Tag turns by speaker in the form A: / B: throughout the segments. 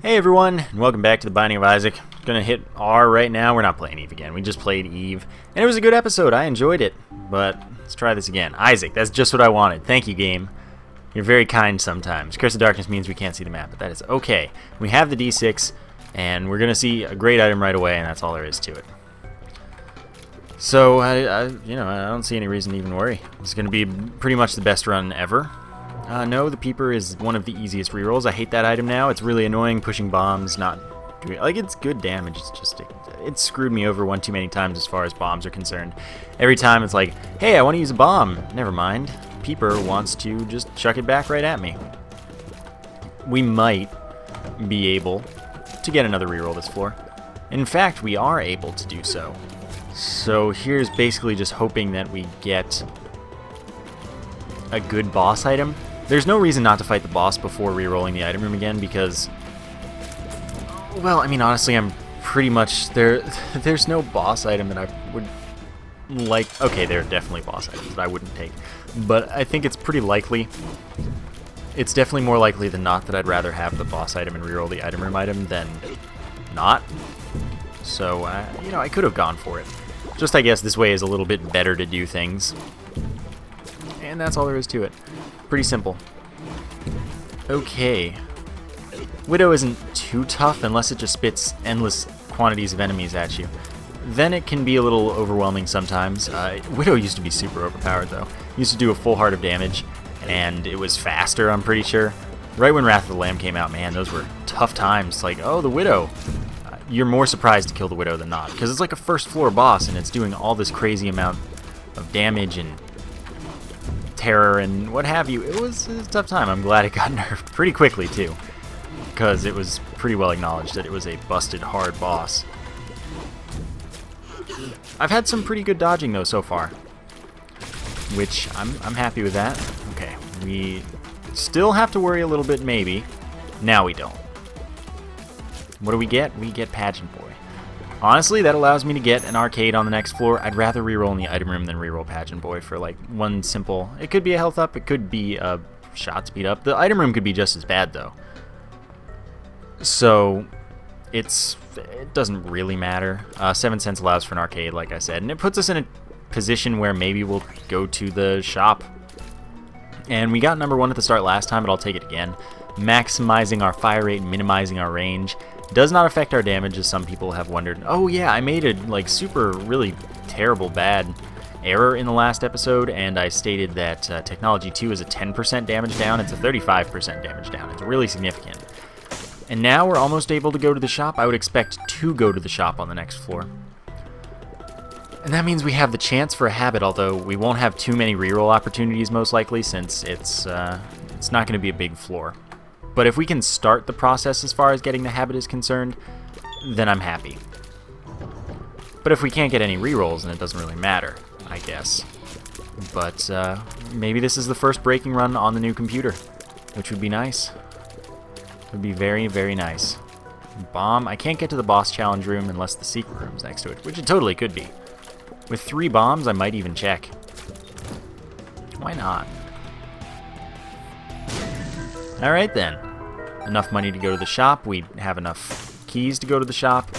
A: Hey everyone, and welcome back to the Binding of Isaac. Gonna hit R right now. We're not playing Eve again. We just played Eve, and it was a good episode. I enjoyed it, but let's try this again. Isaac, that's just what I wanted. Thank you, game. You're very kind sometimes. Curse of Darkness means we can't see the map, but that is okay. We have the D6, and we're gonna see a great item right away, and that's all there is to it. So, I don't see any reason to even worry. It's gonna be pretty much the best run ever. No, the Peeper is one of the easiest rerolls. I hate that item now. It's really annoying pushing bombs, not doing, like, it's good damage. It's just, it screwed me over one too many times as far as bombs are concerned. Every time it's like, hey, I want to use a bomb. Never mind. Peeper wants to just chuck it back right at me. We might be able to get another reroll this floor. In fact, we are able to do so. So here's basically just hoping that we get a good boss item. There's no reason not to fight the boss before re-rolling the item room again because, well, I mean, honestly, I'm pretty much there. There's no boss item that I would like. Okay, there are definitely boss items that I wouldn't take, but I think it's pretty likely. It's definitely more likely than not that I'd rather have the boss item and re-roll the item room item than not. So, I could have gone for it. Just, I guess, this way is a little bit better to do things. And that's all there is to it. Pretty simple. Okay. Widow isn't too tough unless it just spits endless quantities of enemies at you. Then it can be a little overwhelming sometimes. Widow used to be super overpowered though. Used to do a full heart of damage, and it was faster, I'm pretty sure. Right when Wrath of the Lamb came out, man, those were tough times. Like, oh, the Widow. You're more surprised to kill the Widow than not, because it's like a first floor boss, and it's doing all this crazy amount of damage and terror and what have you. It was a tough time. I'm glad it got nerfed pretty quickly too, because it was pretty well acknowledged that it was a busted hard boss. I've had some pretty good dodging though so far, which I'm happy with that. Okay, we still have to worry a little bit maybe. Now we don't. What do we get? We get Pageant Boy. Honestly, that allows me to get an arcade on the next floor. I'd rather reroll in the item room than reroll Pageant Boy for like one simple... It could be a health up, it could be a shot speed up. The item room could be just as bad though. So, it doesn't really matter. 7 cents allows for an arcade, like I said, and it puts us in a position where maybe we'll go to the shop. And we got number 1 at the start last time, but I'll take it again. Maximizing our fire rate and minimizing our range. Does not affect our damage, as some people have wondered. Oh yeah, I made a like super really terrible bad error in the last episode, and I stated that Technology 2 is a 10% damage down. It's a 35% damage down. It's really significant. And now we're almost able to go to the shop. I would expect to go to the shop on the next floor. And that means we have the chance for a habit, although we won't have too many reroll opportunities most likely, since it's not going to be a big floor. But if we can start the process as far as getting the habit is concerned, then I'm happy. But if we can't get any rerolls, then it doesn't really matter, I guess. But maybe this is the first breaking run on the new computer, which would be nice. It would be very, very nice. Bomb. I can't get to the boss challenge room unless the secret room's next to it, which it totally could be. With 3 bombs, I might even check. Why not? Alright then. Enough money to go to the shop. We have enough keys to go to the shop.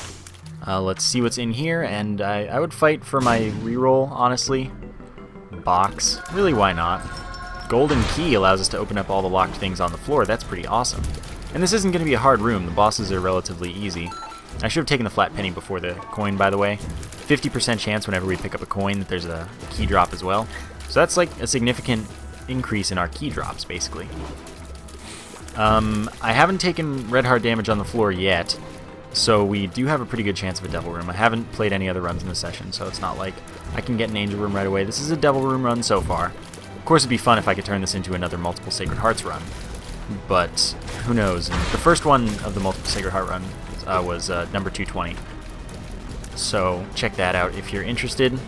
A: Let's see what's in here, and I would fight for my reroll, honestly. Box. Really, why not? Golden key allows us to open up all the locked things on the floor. That's pretty awesome. And this isn't going to be a hard room. The bosses are relatively easy. I should have taken the flat penny before the coin, by the way. 50% chance whenever we pick up a coin that there's a key drop as well. So that's like a significant increase in our key drops, basically. I haven't taken red heart damage on the floor yet, so we do have a pretty good chance of a devil room. I haven't played any other runs in the session, so it's not like I can get an angel room right away. This is a devil room run so far. Of course, it'd be fun if I could turn this into another multiple Sacred Hearts run, but who knows. And the first one of the multiple Sacred Heart run was number 220, so check that out if you're interested.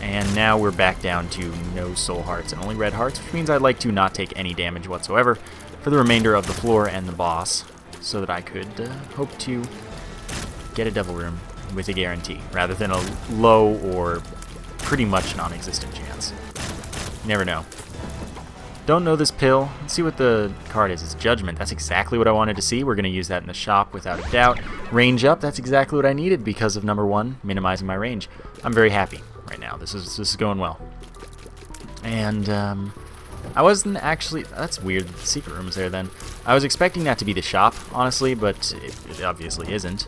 A: And now we're back down to no soul hearts and only red hearts, which means I'd like to not take any damage whatsoever for the remainder of the floor and the boss, so that I could hope to get a devil room with a guarantee, rather than a low or pretty much non-existent chance. You never know. Don't know this pill. Let's see what the card is. It's Judgment. That's exactly what I wanted to see. We're going to use that in the shop without a doubt. Range up. That's exactly what I needed because of number 1, minimizing my range. I'm very happy right now. This is going well. And I wasn't actually... That's weird. The secret room's there then. I was expecting that to be the shop, honestly, but it obviously isn't.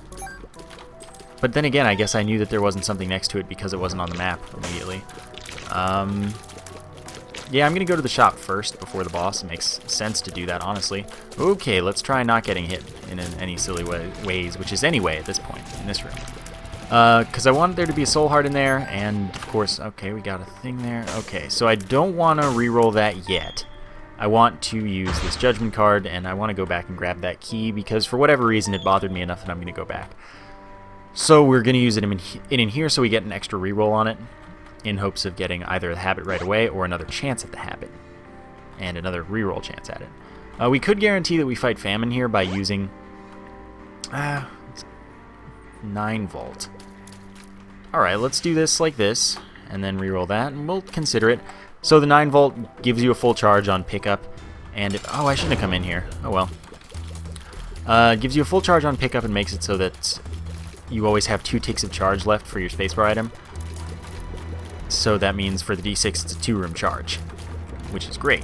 A: But then again, I guess I knew that there wasn't something next to it because it wasn't on the map immediately. Yeah, I'm going to go to the shop first before the boss. It makes sense to do that, honestly. Okay, let's try not getting hit in any silly ways, which is anyway at this point in this room. Because I wanted there to be a soul heart in there, and of course, okay, we got a thing there. Okay, so I don't want to re-roll that yet. I want to use this judgment card, and I want to go back and grab that key, because for whatever reason it bothered me enough that I'm going to go back. So we're going to use it in here so we get an extra re-roll on it, in hopes of getting either the habit right away or another chance at the habit, and another reroll chance at it. We could guarantee that we fight famine here by using 9 volt. Alright, let's do this like this, and then reroll that, and we'll consider it. So the 9 volt gives you a full charge on pickup, and oh, I shouldn't have come in here. Oh well. Gives you a full charge on pickup and makes it so that you always have 2 ticks of charge left for your spacebar item. So that means for the D6 it's a 2-room charge, which is great.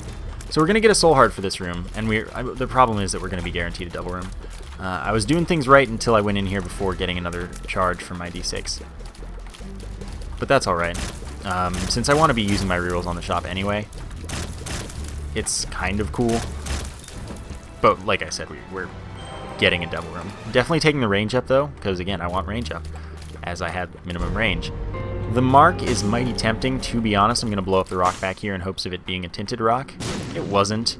A: So we're going to get a soul heart for this room, and the problem is that we're going to be guaranteed a double room. I was doing things right until I went in here before getting another charge from my D6. But that's alright. Since I want to be using my rerolls on the shop anyway, it's kind of cool. But like I said, we're getting a double room. Definitely taking the range up though, because again, I want range up, as I had minimum range. The mark is mighty tempting, to be honest. I'm going to blow up the rock back here in hopes of it being a tinted rock. It wasn't.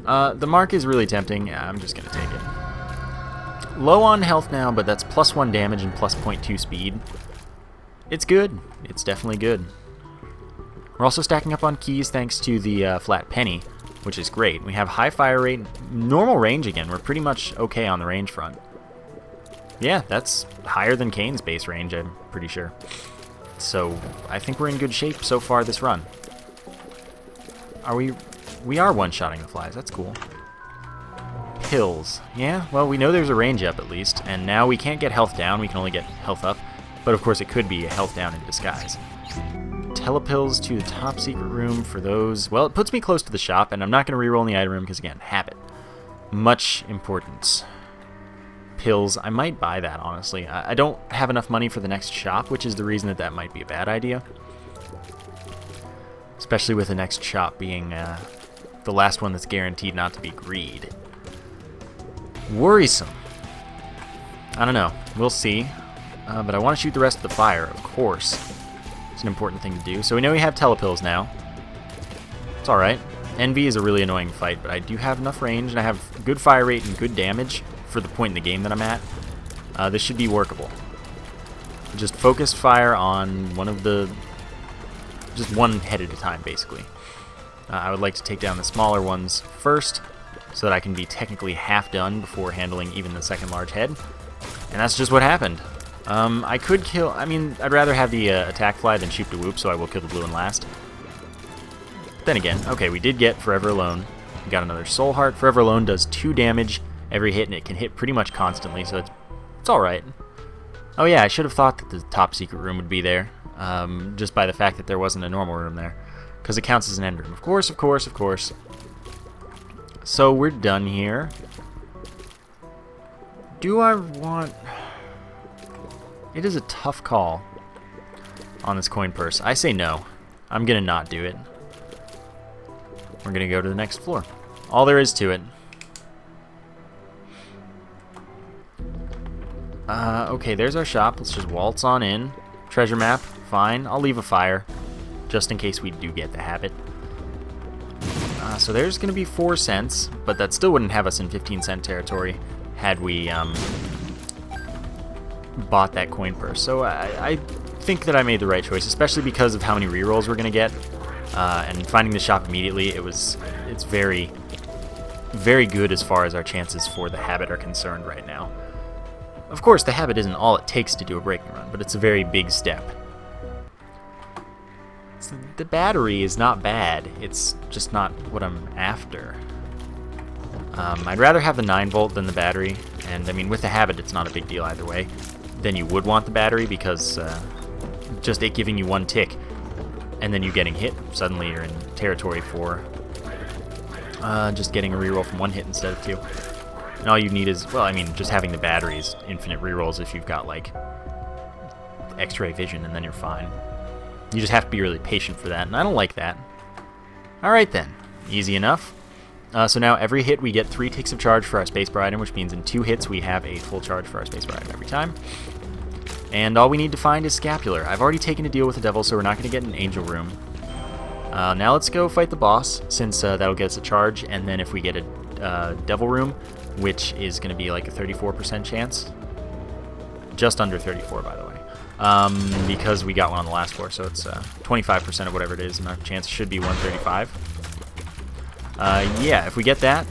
A: The mark is really tempting. Yeah, I'm just going to take it. Low on health now, but that's +1 damage and +0.2 speed. It's good. It's definitely good. We're also stacking up on keys thanks to the flat penny, which is great. We have high fire rate, normal range again. We're pretty much okay on the range front. Yeah, that's higher than Kane's base range, I'm pretty sure. So, I think we're in good shape so far this run. We are one-shotting the flies, that's cool. Pills. Yeah, well, we know there's a range up at least, and now we can't get health down, we can only get health up. But of course it could be a health down in disguise. Telepills to the top secret room for those. Well, it puts me close to the shop, and I'm not going to reroll in the item room because, again, habit. Much importance. Pills, I might buy that, honestly. I don't have enough money for the next shop, which is the reason that might be a bad idea. Especially with the next shop being the last one that's guaranteed not to be greed. Worrisome. I don't know. We'll see. But I want to shoot the rest of the fire, of course. It's an important thing to do. So we know we have telepills now. It's alright. Envy is a really annoying fight, but I do have enough range, and I have good fire rate and good damage for the point in the game that I'm at. This should be workable. Just focus fire on one of the... just one head at a time, basically. I would like to take down the smaller ones first, so that I can be technically half done before handling even the second large head. And that's just what happened. I could kill... I mean, I'd rather have the attack fly than shoot to whoop, so I will kill the blue one last. Then again, okay, we did get Forever Alone. We got another Soul Heart. Forever Alone does 2 damage every hit, and it can hit pretty much constantly, so it's alright. Oh yeah, I should have thought that the top secret room would be there, just by the fact that there wasn't a normal room there, because it counts as an end room. Of course, of course, of course. So we're done here. Do I want... It is a tough call on this coin purse. I say no. I'm going to not do it. We're going to go to the next floor. All there is to it. Okay, there's our shop. Let's just waltz on in. Treasure map, fine. I'll leave a fire, just in case we do get the habit. So there's going to be 4 cents, but that still wouldn't have us in 15-cent territory had we bought that coin purse. So I think that I made the right choice, especially because of how many rerolls we're going to get. And finding the shop immediately, it's very, very good as far as our chances for the habit are concerned right now. Of course, the habit isn't all it takes to do a breaking run, but it's a very big step. So the battery is not bad. It's just not what I'm after. I'd rather have the 9-volt than the battery. And, I mean, with the habit, it's not a big deal either way. Then you would want the battery because just it giving you one tick and then you getting hit, suddenly you're in territory for just getting a reroll from one hit instead of two. And all you need is, well, I mean, just having the batteries, infinite rerolls if you've got, like, X-ray vision, and then you're fine. You just have to be really patient for that, and I don't like that. Alright then, easy enough. So now every hit we get 3 ticks of charge for our spacebar item, which means in 2 hits we have a full charge for our spacebar item every time. And all we need to find is Scapular. I've already taken a deal with the devil, so we're not going to get an angel room. Now let's go fight the boss, since that'll get us a charge, and then if we get a devil room, which is going to be like a 34% chance. Just under 34, by the way. Because we got one on the last floor, so it's 25% of whatever it is, and our chance should be 135. Yeah, if we get that...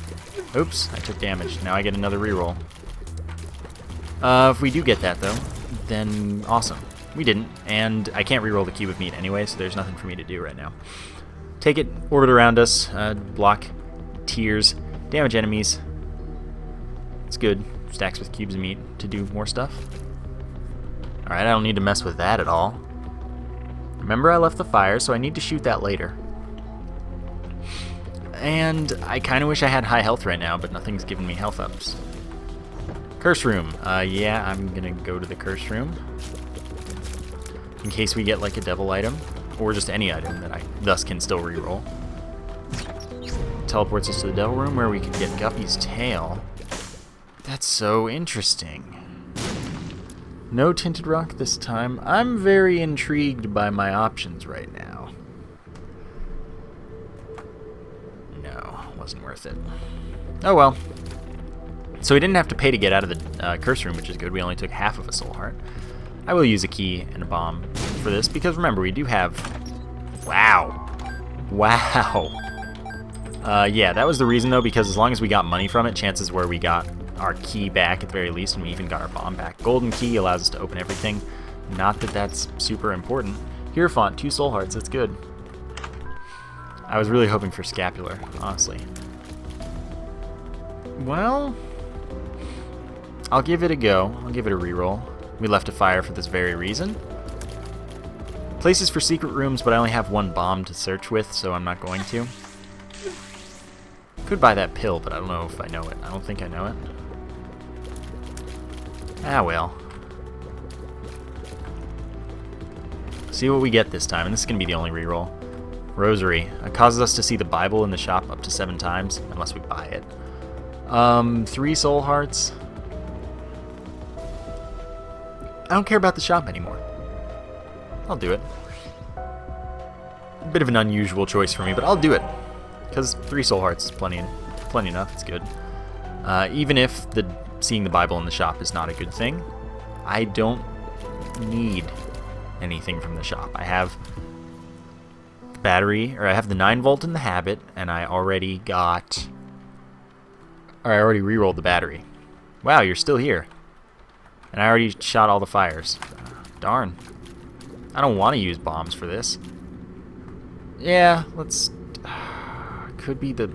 A: Oops, I took damage. Now I get another reroll. If we do get that, though, then awesome. We didn't, and I can't reroll the cube of meat anyway, so there's nothing for me to do right now. Take it, orbit around us, block, tears, damage enemies. It's good. Stacks with cubes of meat to do more stuff. Alright, I don't need to mess with that at all. Remember, I left the fire, so I need to shoot that later. And I kind of wish I had high health right now, but nothing's giving me health ups. Curse room. Yeah, I'm gonna go to the curse room. In case we get like a devil item, or just any item that I thus can still reroll. Teleports us to the devil room where we can get Guppy's tail. That's so interesting. No tinted rock this time. I'm very intrigued by my options right now. No, wasn't worth it. Oh well. So we didn't have to pay to get out of the curse room, which is good. We only took half of a soul heart. I will use a key and a bomb for this, because remember, we do have... Wow. Wow. Yeah, that was the reason, though, because as long as we got money from it, chances were we got our key back at the very least, and we even got our bomb back. Golden key allows us to open everything. Not that that's super important. Hierophant, 2 soul hearts, that's good. I was really hoping for Scapular, honestly. Well, I'll give it a go. I'll give it a reroll. We left a fire for this very reason. Places for secret rooms, but I only have 1 bomb to search with, so I'm not going to. Could buy that pill, but I don't know if I know it. I don't think I know it. Ah, well. See what we get this time, and this is going to be the only reroll. Rosary. It causes us to see the Bible in the shop up to 7 times, unless we buy it. 3 soul hearts. I don't care about the shop anymore. I'll do it. A bit of an unusual choice for me, but I'll do it. Because 3 soul hearts is plenty enough. It's good. Even if seeing the Bible in the shop is not a good thing, I don't need anything from the shop. I have the battery, or I have the 9-volt in the habit, and I already rerolled the battery. Wow, you're still here. And I already shot all the fires. Darn. I don't want to use bombs for this. Yeah, let's... Could be the...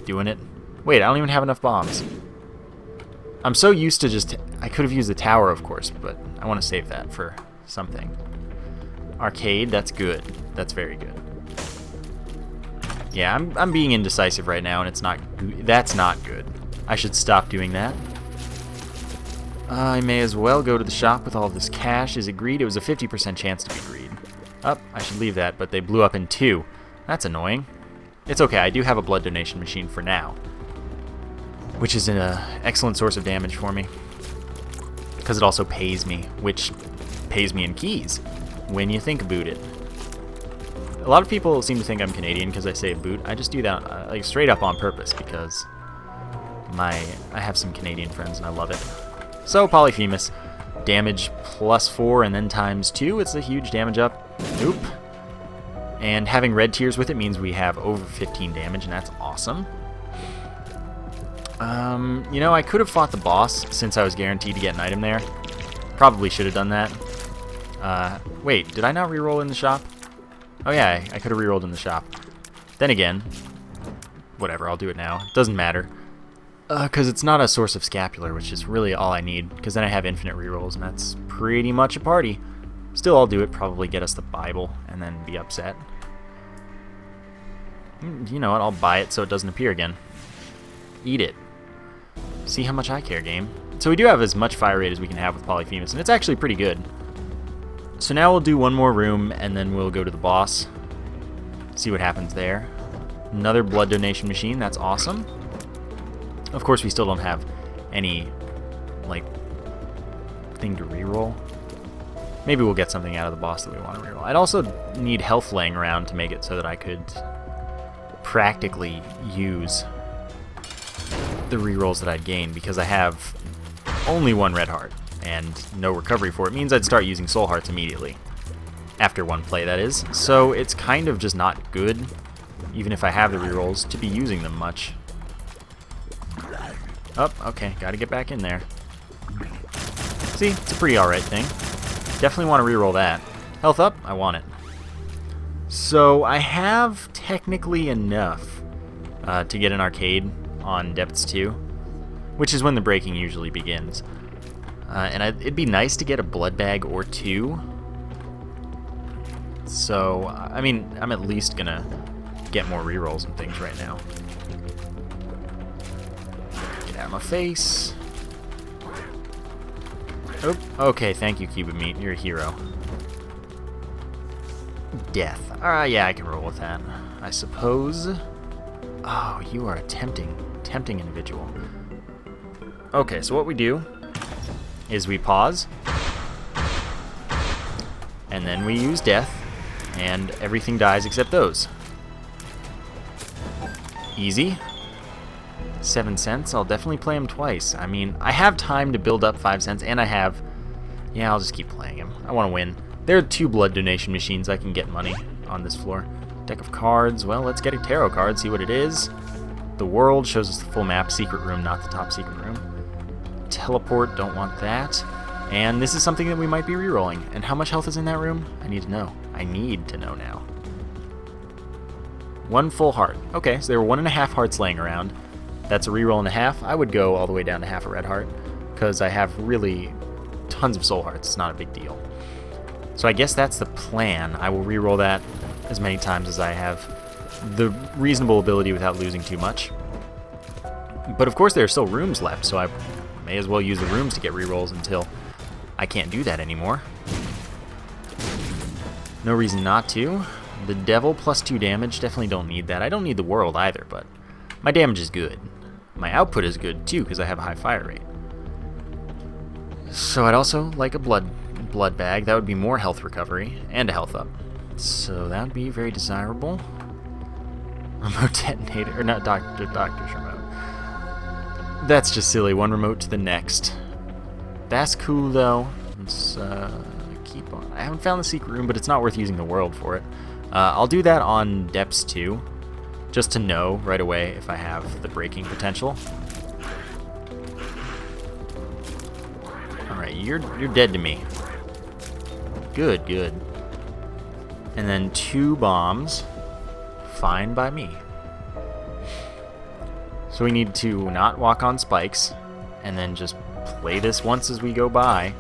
A: doing it. Wait, I don't even have enough bombs. I'm so used to just... I could have used the tower, of course, but I want to save that for something. Arcade, that's good. That's very good. Yeah, I'm being indecisive right now, and it's not... That's not good. I should stop doing that. I may as well go to the shop with all this cash. Is it greed? It was a 50% chance to be greed. Oh, I should leave that, but they blew up in 2. That's annoying. It's okay, I do have a blood donation machine for now, which is an excellent source of damage for me, because it also pays me, which pays me in keys, when you think about it. A lot of people seem to think I'm Canadian because I say boot. I just do that like straight up on purpose, because I have some Canadian friends and I love it. So, Polyphemus, damage +4 and then ×2, it's a huge damage up. Oop. And having red tears with it means we have over 15 damage, and that's awesome. You know, I could have fought the boss since I was guaranteed to get an item there. Probably should have done that. Wait, did I not reroll in the shop? Oh yeah, I could have rerolled in the shop. Then again, whatever, I'll do it now. It doesn't matter. Because it's not a source of scapular, which is really all I need, because then I have infinite rerolls, and that's pretty much a party. Still, I'll do it, probably get us the Bible, and then be upset. You know what, I'll buy it so it doesn't appear again. Eat it. See how much I care, game. So we do have as much fire rate as we can have with Polyphemus, and it's actually pretty good. So now we'll do one more room, and then we'll go to the boss. See what happens there. Another blood donation machine, that's awesome. Of course, we still don't have any, like, thing to reroll. Maybe we'll get something out of the boss that we want to reroll. I'd also need health laying around to make it so that I could practically use the rerolls that I'd gain, because I have only one red heart and no recovery for it. Means I'd start using soul hearts immediately. After one play, that is. So it's kind of just not good, even if I have the rerolls, to be using them much. Oh, okay, gotta get back in there. See, it's a pretty alright thing. Definitely want to reroll that. Health up, I want it. So I have technically enough to get an arcade on Depths 2, which is when the breaking usually begins. And it'd be nice to get a blood bag or two. So, I mean, I'm at least gonna get more rerolls and things right now. Get out of my face. Oh, okay, thank you, Cube of Meat. You're a hero. Death. Yeah, I can roll with that, I suppose. Oh, you are a tempting individual. Okay, so what we do is we pause, and then we use death, and everything dies except those. Easy. 7 cents. I'll definitely play him twice. I mean, I have time to build up 5 cents, and I have... Yeah, I'll just keep playing him. I want to win. There are 2 blood donation machines. I can get money on this floor. Deck of cards. Well, let's get a tarot card, see what it is. The world shows us the full map. Secret room, not the top secret room. Teleport, don't want that. And this is something that we might be rerolling. And how much health is in that room? I need to know. I need to know now. 1 full heart. Okay, so there were 1.5 hearts laying around. That's a reroll and a half. I would go all the way down to half a red heart, because I have really tons of soul hearts. It's not a big deal. So I guess that's the plan. I will reroll that as many times as I have the reasonable ability without losing too much. But of course there are still rooms left, so I may as well use the rooms to get rerolls until I can't do that anymore. No reason not to. The devil plus 2 damage, definitely don't need that. I don't need the world either, but my damage is good. My output is good too, because I have a high fire rate. So I'd also like a blood bag. That would be more health recovery and a health up. So that would be very desirable. Remote detonator, or not doctor's remote. That's just silly. 1 remote to the next. That's cool though. Let's keep on. I haven't found the secret room, but it's not worth using the world for it. I'll do that on Depths 2, just to know right away if I have the breaking potential. Alright, you're dead to me. Good, good. And then 2 bombs. Fine by me. So we need to not walk on spikes, and then just play this once as we go by.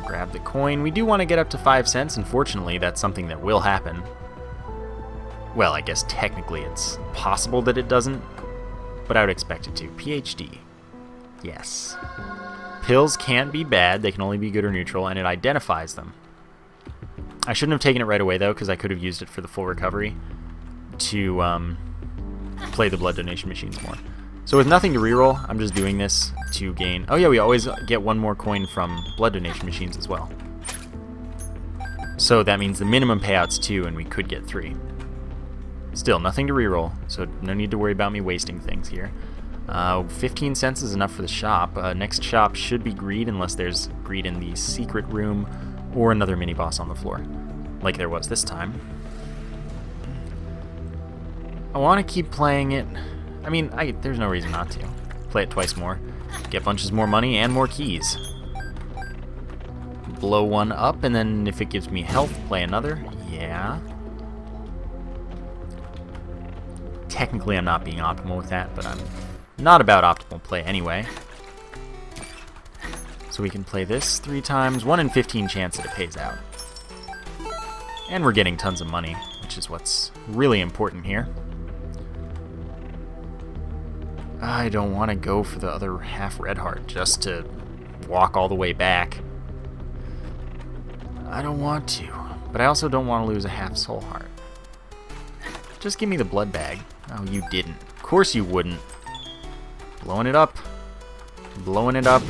A: Grab the coin. We do want to get up to 5 cents. Unfortunately, that's something that will happen. Well, I guess technically it's possible that it doesn't, but I would expect it to. PhD. Yes. Pills can't be bad. They can only be good or neutral, and it identifies them. I shouldn't have taken it right away, though, because I could have used it for the full recovery to play the blood donation machines more. So with nothing to reroll, I'm just doing this to gain... Oh yeah, we always get 1 more coin from blood donation machines as well. So that means the minimum payout's 2, and we could get 3. Still, nothing to reroll, so no need to worry about me wasting things here. 15 cents is enough for the shop. Next shop should be greed, unless there's greed in the secret room or another mini-boss on the floor, like there was this time. I want to keep playing it. I mean, there's no reason not to. Play it twice more. Get bunches more money and more keys. Blow 1 up, and then if it gives me health, play another. Yeah. technically I'm not being optimal with that, but I'm not about optimal play anyway. So we can play this 3 times, 1 in 15 chance that it pays out. And we're getting tons of money, which is what's really important here. I don't want to go for the other half red heart just to walk all the way back. I don't want to, but I also don't want to lose a half soul heart. Just give me the blood bag. Oh, you didn't. Of course you wouldn't. Blowing it up. Blowing it up.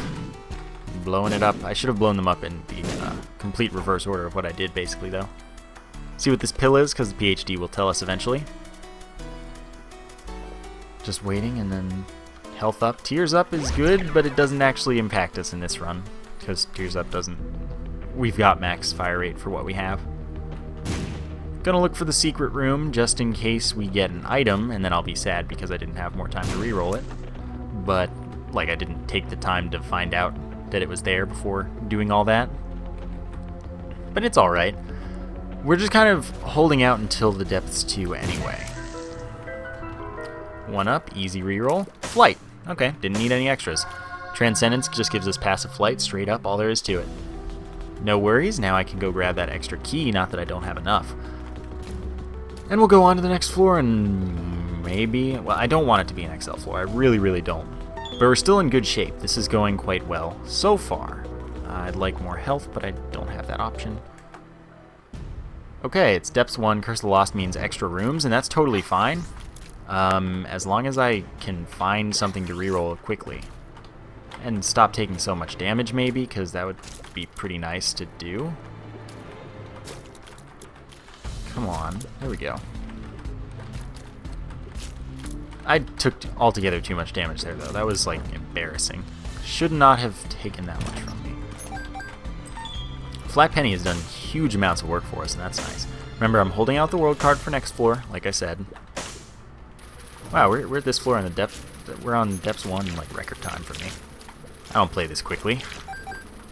A: Blowing it up. I should have blown them up in the complete reverse order of what I did, basically, though. See what this pill is, because the PhD will tell us eventually. Just waiting, and then health up. Tears up is good, but it doesn't actually impact us in this run, because tears up doesn't... We've got max fire rate for what we have. Gonna look for the secret room, just in case we get an item, and then I'll be sad because I didn't have more time to re-roll it. But, like, I didn't take the time to find out that it was there before doing all that. But it's alright. We're just kind of holding out until the depths 2 anyway. 1 up, easy reroll. Flight. Okay, didn't need any extras. Transcendence just gives us passive flight, straight up, all there is to it. No worries, now I can go grab that extra key, not that I don't have enough. And we'll go on to the next floor and maybe... Well, I don't want it to be an XL floor, I really, really don't. But we're still in good shape. This is going quite well so far. I'd like more health, but I don't have that option. Okay, it's Depths 1, Curse of the Lost means extra rooms, and that's totally fine. As long as I can find something to reroll quickly. And stop taking so much damage, maybe, because that would be pretty nice to do. Come on, there we go. I took altogether too much damage there, though. That was, like, embarrassing. Should not have taken that much from me. Flat Penny has done huge amounts of work for us, and that's nice. Remember, I'm holding out the world card for next floor, like I said. Wow, we're at this floor on the depth. We're on Depths 1 in, like, record time for me. I don't play this quickly.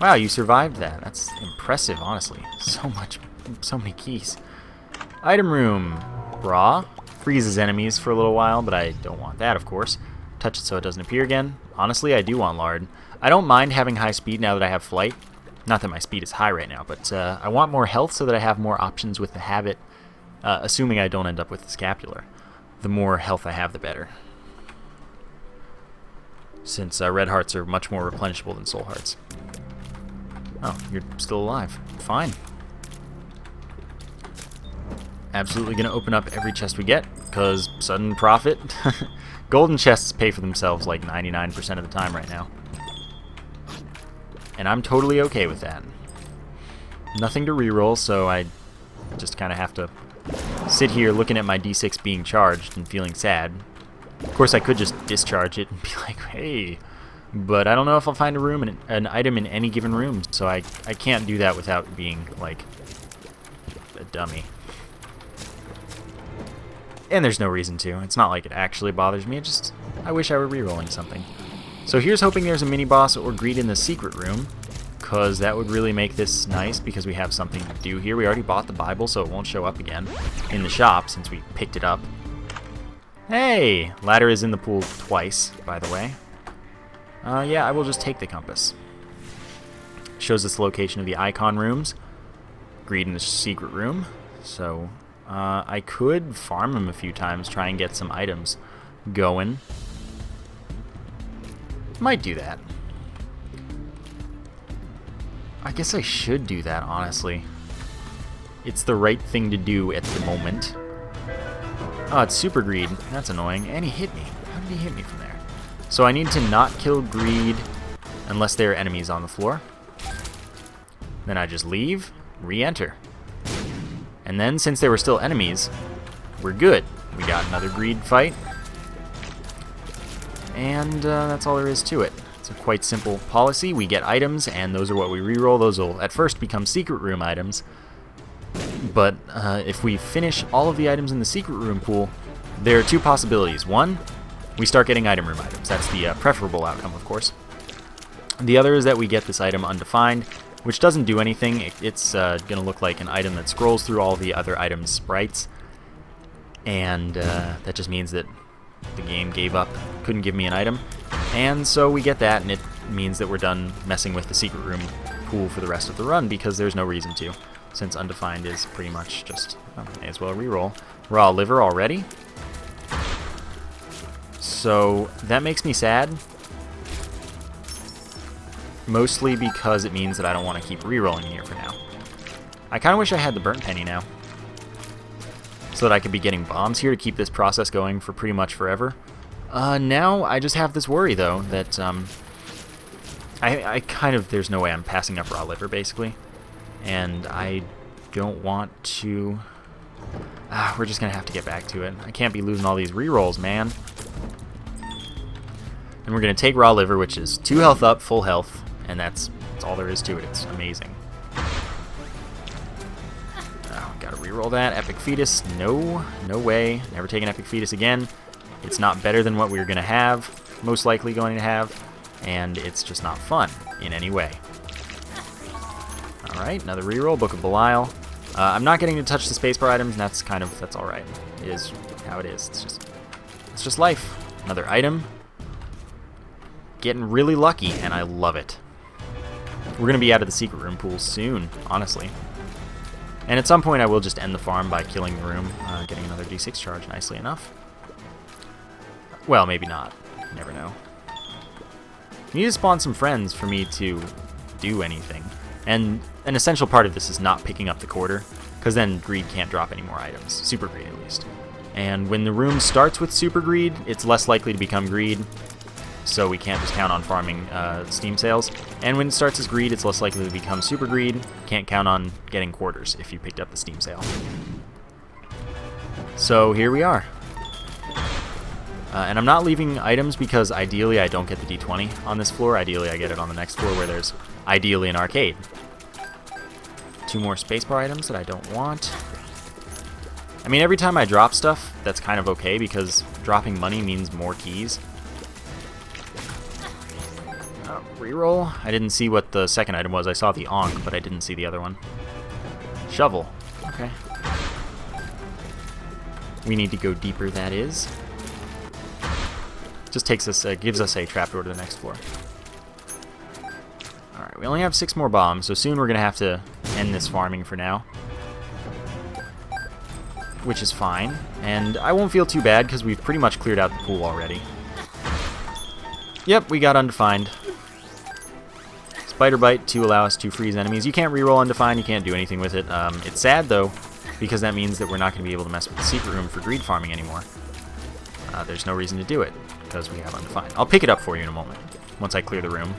A: Wow, you survived that. That's impressive, honestly. So many keys. Item room. Bra. Freezes enemies for a little while, but I don't want that, of course. Touch it so it doesn't appear again. Honestly, I do want lard. I don't mind having high speed now that I have flight. Not that my speed is high right now, but I want more health so that I have more options with the habit, assuming I don't end up with the scapular. The more health I have, the better. Since red hearts are much more replenishable than soul hearts. Oh, you're still alive. Fine. Absolutely going to open up every chest we get, because sudden profit. Golden chests pay for themselves like 99% of the time right now. And I'm totally okay with that. Nothing to reroll, so I just kind of have to sit here looking at my D6 being charged and feeling sad. Of course, I could just discharge it and be like, hey, but I don't know if I'll find a room and an item in any given room, so I can't do that without being, like, a dummy. And there's no reason to. It's not like it actually bothers me, I wish I were rerolling something. So here's hoping there's a mini-boss or greed in the secret room, because that would really make this nice, because we have something to do here. We already bought the Bible, so it won't show up again in the shop since we picked it up. Hey! Ladder is in the pool twice, by the way. Yeah, I will just take the compass. Shows us the location of the icon rooms. Greed in the secret room. So, I could farm him a few times, try and get some items going. Might do that. I guess I should do that, honestly. It's the right thing to do at the moment. Oh, it's super greed. That's annoying. And he hit me. How did he hit me from there? So I need to not kill greed unless there are enemies on the floor. Then I just leave, re-enter. And then, since there were still enemies, we're good. We got another greed fight. And that's all there is to it. It's a quite simple policy. We get items, and those are what we reroll. Those will at first become secret room items. But if we finish all of the items in the secret room pool, there are two possibilities. One, we start getting item room items. That's the preferable outcome, of course. The other is that we get this item undefined, which doesn't do anything. It's going to look like an item that scrolls through all the other items' sprites. And that just means that the game gave up, couldn't give me an item. And so we get that, and it means that we're done messing with the secret room pool for the rest of the run, because there's no reason to, since undefined is pretty much just, well, may as well reroll. Raw liver already. So that makes me sad. Mostly because it means that I don't want to keep rerolling here for now. I kind of wish I had the burnt penny now, so that I could be getting bombs here to keep this process going for pretty much forever. Now I just have this worry, though, that I kind of, there's no way I'm passing up raw liver, basically. And I don't want to... we're just going to have to get back to it. I can't be losing all these rerolls, man. And we're going to take raw liver, which is 2 health up, full health, and that's all there is to it. It's amazing. Gotta reroll that. Epic Fetus, no way. Never take an Epic Fetus again. It's not better than what we're going to have, most likely going to have, and it's just not fun in any way. Alright, another reroll, Book of Belial. I'm not getting to touch the spacebar items, and that's alright. It is how it is. It's just life. Another item. Getting really lucky, and I love it. We're going to be out of the secret room pool soon, honestly. And at some point I will just end the farm by killing the room, getting another D6 charge, nicely enough. Well, maybe not. You never know. You need to spawn some friends for me to do anything. And an essential part of this is not picking up the quarter, because then greed can't drop any more items. Super greed, at least. And when the room starts with super greed, it's less likely to become greed, so we can't just count on farming Steam sales. And when it starts as greed, it's less likely to become super greed. Can't count on getting quarters if you picked up the Steam sale. So here we are. And I'm not leaving items because ideally I don't get the D20 on this floor. Ideally I get it on the next floor where there's ideally an arcade. 2 more spacebar items that I don't want. I mean, every time I drop stuff, that's kind of okay because dropping money means more keys. Reroll. I didn't see what the second item was. I saw the Ankh, but I didn't see the other one. Shovel. Okay. We need to go deeper, that is. Just takes us, gives us a trapdoor to the next floor. Alright, we only have 6 more bombs, so soon we're going to have to end this farming for now. Which is fine. And I won't feel too bad because we've pretty much cleared out the pool already. Yep, we got undefined. Spider Bite to allow us to freeze enemies. You can't reroll undefined, you can't do anything with it. It's sad, though, because that means that we're not going to be able to mess with the secret room for greed farming anymore. There's no reason to do it, because we have undefined. I'll pick it up for you in a moment, once I clear the room.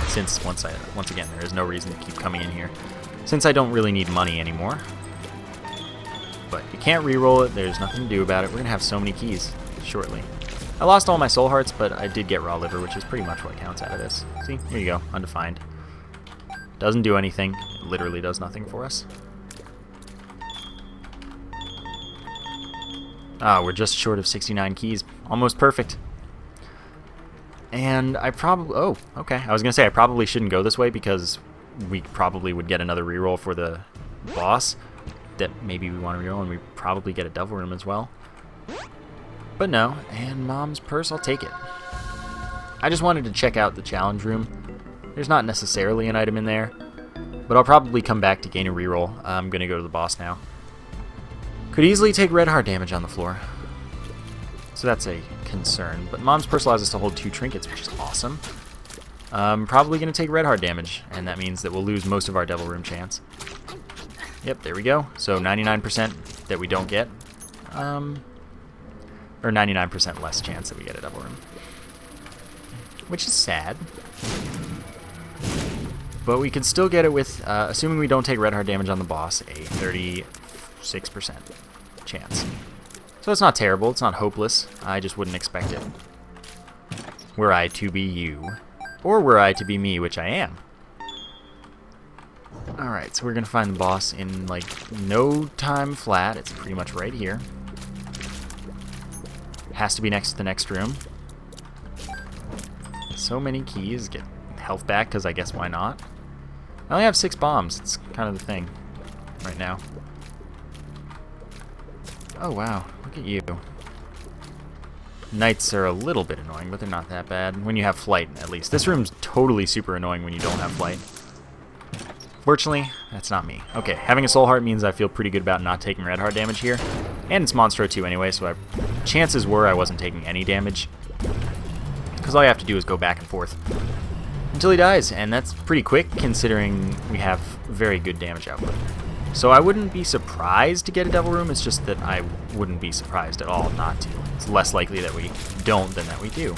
A: Since, once again, there is no reason to keep coming in here. Since I don't really need money anymore. But you can't reroll it, there's nothing to do about it. We're going to have so many keys shortly. I lost all my soul hearts, but I did get raw liver, which is pretty much what counts out of this. See, here you go, undefined. Doesn't do anything. It literally does nothing for us. We're just short of 69 keys. Almost perfect. And I probably... Oh, okay. I was going to say I probably shouldn't go this way because we probably would get another reroll for the boss that maybe we want to reroll, and we probably get a devil room as well. But no, and Mom's purse, I'll take it. I just wanted to check out the challenge room. There's not necessarily an item in there, but I'll probably come back to gain a reroll. I'm going to go to the boss now. Could easily take red heart damage on the floor. So that's a concern. But Mom's purse allows us to hold 2 trinkets, which is awesome. I'm probably going to take red heart damage, and that means that we'll lose most of our devil room chance. Yep, there we go. So 99% that we don't get. Or 99% less chance that we get a devil room. Which is sad. But we can still get it with, assuming we don't take red heart damage on the boss, a 36% chance. So it's not terrible, it's not hopeless, I just wouldn't expect it. Were I to be you. Or were I to be me, which I am. Alright, so we're going to find the boss in, like, no time flat. It's pretty much right here. Has to be next to the next room. So many keys. Get health back, because I guess why not? I only have 6 bombs. It's kind of the thing right now. Oh, wow. Look at you. Knights are a little bit annoying, but they're not that bad. When you have flight, at least. This room's totally super annoying when you don't have flight. Fortunately, that's not me. Okay, having a soul heart means I feel pretty good about not taking red heart damage here. And it's Monstro 2 anyway, so chances were I wasn't taking any damage. Because all you have to do is go back and forth until he dies, and that's pretty quick considering we have very good damage output. So I wouldn't be surprised to get a Devil Room, it's just that I wouldn't be surprised at all not to. It's less likely that we don't than that we do.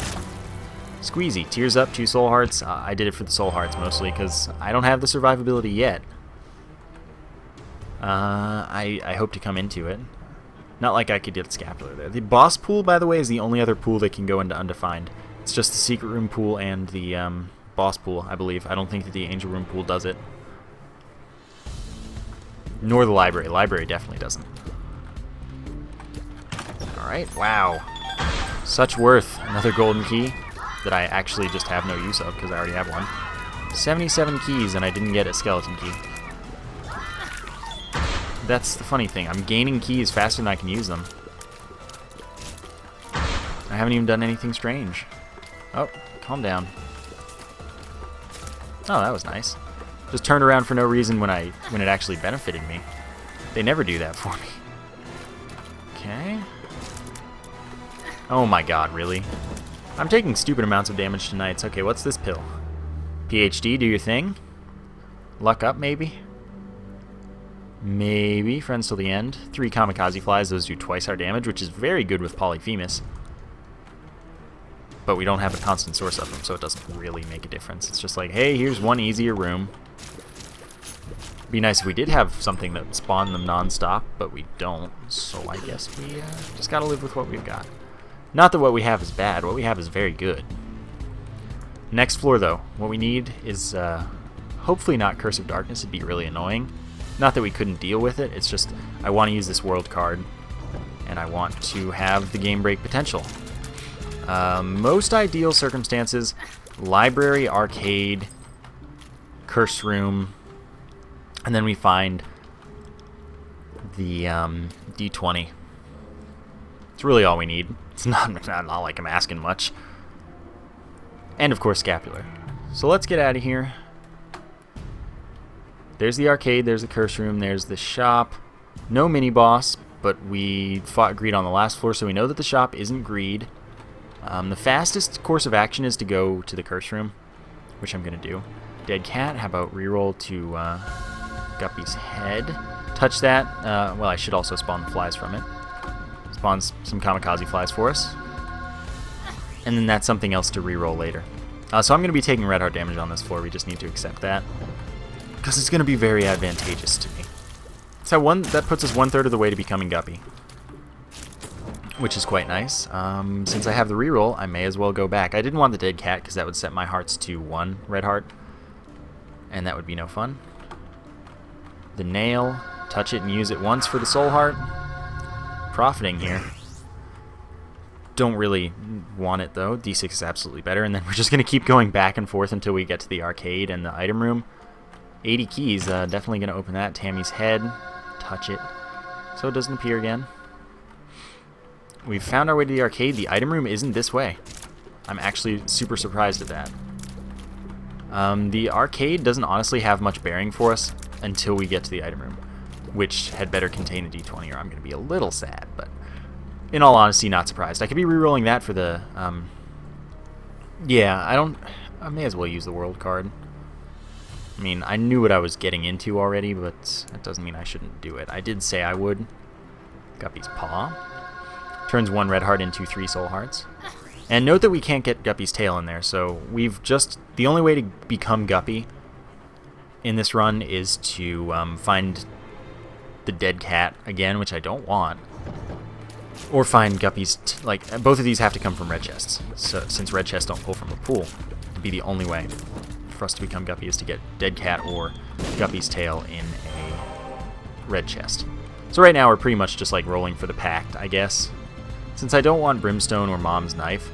A: Squeezy, tears up, 2 soul hearts. I did it for the soul hearts mostly because I don't have the survivability yet. I hope to come into it. Not like I could get Scapular there. The boss pool, by the way, is the only other pool that can go into Undefined. It's just the secret room pool and the boss pool, I believe. I don't think that the angel room pool does it. Nor the library. Library definitely doesn't. Alright, wow. Such worth. Another golden key that I actually just have no use of because I already have one. 77 keys and I didn't get a skeleton key. That's the funny thing. I'm gaining keys faster than I can use them. I haven't even done anything strange. Oh, calm down. Oh, that was nice. Just turned around for no reason when it actually benefited me. They never do that for me. Okay. Oh my god, really? I'm taking stupid amounts of damage to knights. Okay, what's this pill? PhD, do your thing. Luck up, maybe? Maybe. Friends till the end. 3 kamikaze flies. Those do twice our damage, which is very good with Polyphemus. But we don't have a constant source of them, so it doesn't really make a difference. It's just like, hey, here's one easier room. Be nice if we did have something that spawned them non-stop, but we don't. So I guess we just gotta live with what we've got. Not that what we have is bad. What we have is very good. Next floor, though. What we need is hopefully not Curse of Darkness. It'd be really annoying. Not that we couldn't deal with it. It's just I want to use this world card, and I want to have the game break potential. Most ideal circumstances, library, arcade, curse room, and then we find the D20. It's really all we need. It's not like I'm asking much. And of course Scapular. So let's get out of here. There's the arcade, there's the curse room, there's the shop. No mini-boss, but we fought Greed on the last floor, so we know that the shop isn't Greed. The fastest course of action is to go to the curse room, which I'm going to do. Dead cat, how about reroll to Guppy's head? Touch that. Well, I should also spawn the flies from it. Spawns some kamikaze flies for us. And then that's something else to reroll later. So I'm going to be taking red heart damage on this floor. We just need to accept that. Because it's going to be very advantageous to me. So that puts us 1/3 of the way to becoming Guppy. Which is quite nice. Since I have the reroll, I may as well go back. I didn't want the dead cat because that would set my hearts to 1 red heart. And that would be no fun. The nail. Touch it and use it once for the soul heart. Profiting here. Don't really want it though. D6 is absolutely better. And then we're just going to keep going back and forth until we get to the arcade and the item room. 80 keys. Definitely going to open that. Tammy's head. Touch it. So it doesn't appear again. We've found our way to the arcade. The item room isn't this way. I'm actually super surprised at that. The arcade doesn't honestly have much bearing for us until we get to the item room, which had better contain a D20 or I'm going to be a little sad, but in all honesty, not surprised. I could be re-rolling that for the... yeah, I may as well use the world card. I mean, I knew what I was getting into already, but that doesn't mean I shouldn't do it. I did say I would. Guppy's paw. Turns 1 red heart into 3 soul hearts. And note that we can't get Guppy's tail in there, so we've just... The only way to become Guppy in this run is to find the dead cat again, which I don't want. Or find Guppy's... like, both of these have to come from red chests. So, since red chests don't pull from a pool, it'd be the only way for us to become Guppy is to get dead cat or Guppy's tail in a red chest. So right now we're pretty much just like rolling for the pact, I guess. Since I don't want Brimstone or Mom's Knife,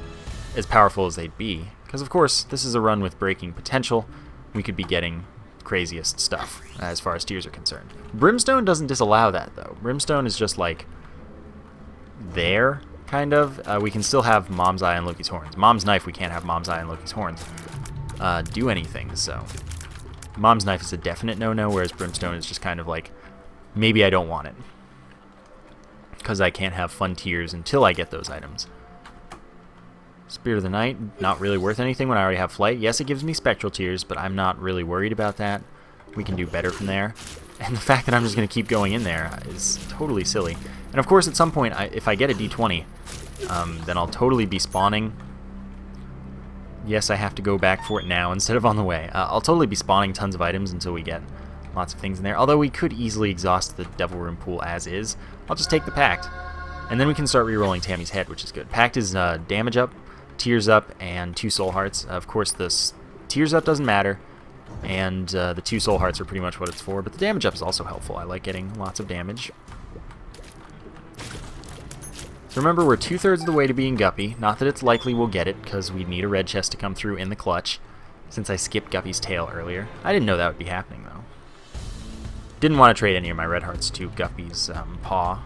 A: as powerful as they'd be, because of course this is a run with breaking potential, we could be getting craziest stuff as far as tiers are concerned. Brimstone doesn't disallow that though. Brimstone is just like, there, kind of. We can still have Mom's Eye and Loki's Horns. Mom's Knife, we can't have Mom's Eye and Loki's Horns do anything, so... Mom's Knife is a definite no-no, whereas Brimstone is just kind of like, maybe I don't want it. Because I can't have fun tears until I get those items. Spirit of the Night, not really worth anything when I already have Flight. Yes, it gives me Spectral Tears, but I'm not really worried about that. We can do better from there. And the fact that I'm just going to keep going in there is totally silly. And of course, at some point, if I get a D20, then I'll totally be spawning. Yes, I have to go back for it now instead of on the way. I'll totally be spawning tons of items until we get lots of things in there. Although we could easily exhaust the Devil Room pool as is. I'll just take the Pact. And then we can start rerolling Tammy's Head, which is good. Pact is damage up, tears up, and 2 soul hearts. Of course, the tears up doesn't matter. And the 2 soul hearts are pretty much what it's for. But the damage up is also helpful. I like getting lots of damage. So remember, we're 2/3 of the way to being Guppy. Not that it's likely we'll get it, because we'd need a red chest to come through in the clutch, since I skipped Guppy's tail earlier. I didn't know that would be happening, though. Didn't want to trade any of my red hearts to Guppy's paw.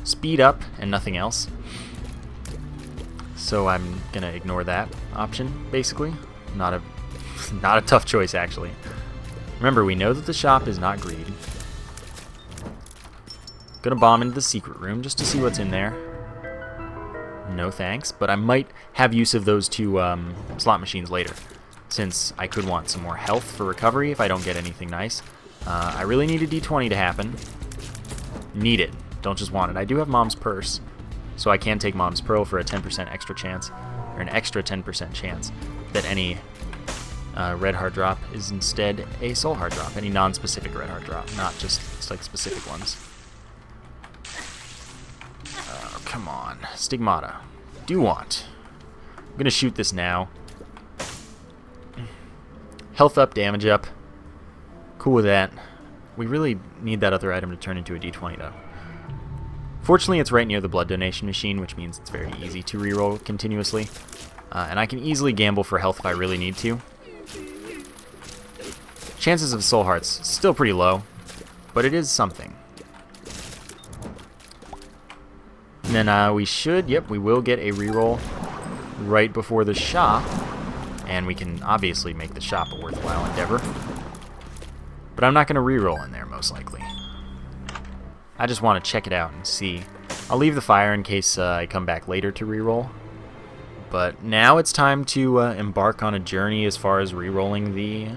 A: Speed up and nothing else. So I'm going to ignore that option, basically. Not a tough choice, actually. Remember, we know that the shop is not greed. Gonna bomb into the secret room just to see what's in there. No thanks, but I might have use of those 2 slot machines later, since I could want some more health for recovery if I don't get anything nice. I really need a D20 to happen. Need it. Don't just want it. I do have Mom's Purse, so I can take Mom's Pearl for a 10% extra chance, or an extra 10% chance that any red heart drop is instead a soul heart drop. Any non-specific red heart drop, not just like specific ones. Come on. Stigmata. Do want. I'm going to shoot this now. Health up, damage up. Cool with that. We really need that other item to turn into a D20, though. Fortunately, it's right near the blood donation machine, which means it's very easy to reroll continuously. And I can easily gamble for health if I really need to. Chances of soul hearts, still pretty low, but it is something. And then we should, yep, we will get a reroll right before the shop. And we can obviously make the shop a worthwhile endeavor. But I'm not going to reroll in there, most likely. I just want to check it out and see. I'll leave the fire in case I come back later to reroll. But now it's time to embark on a journey as far as rerolling the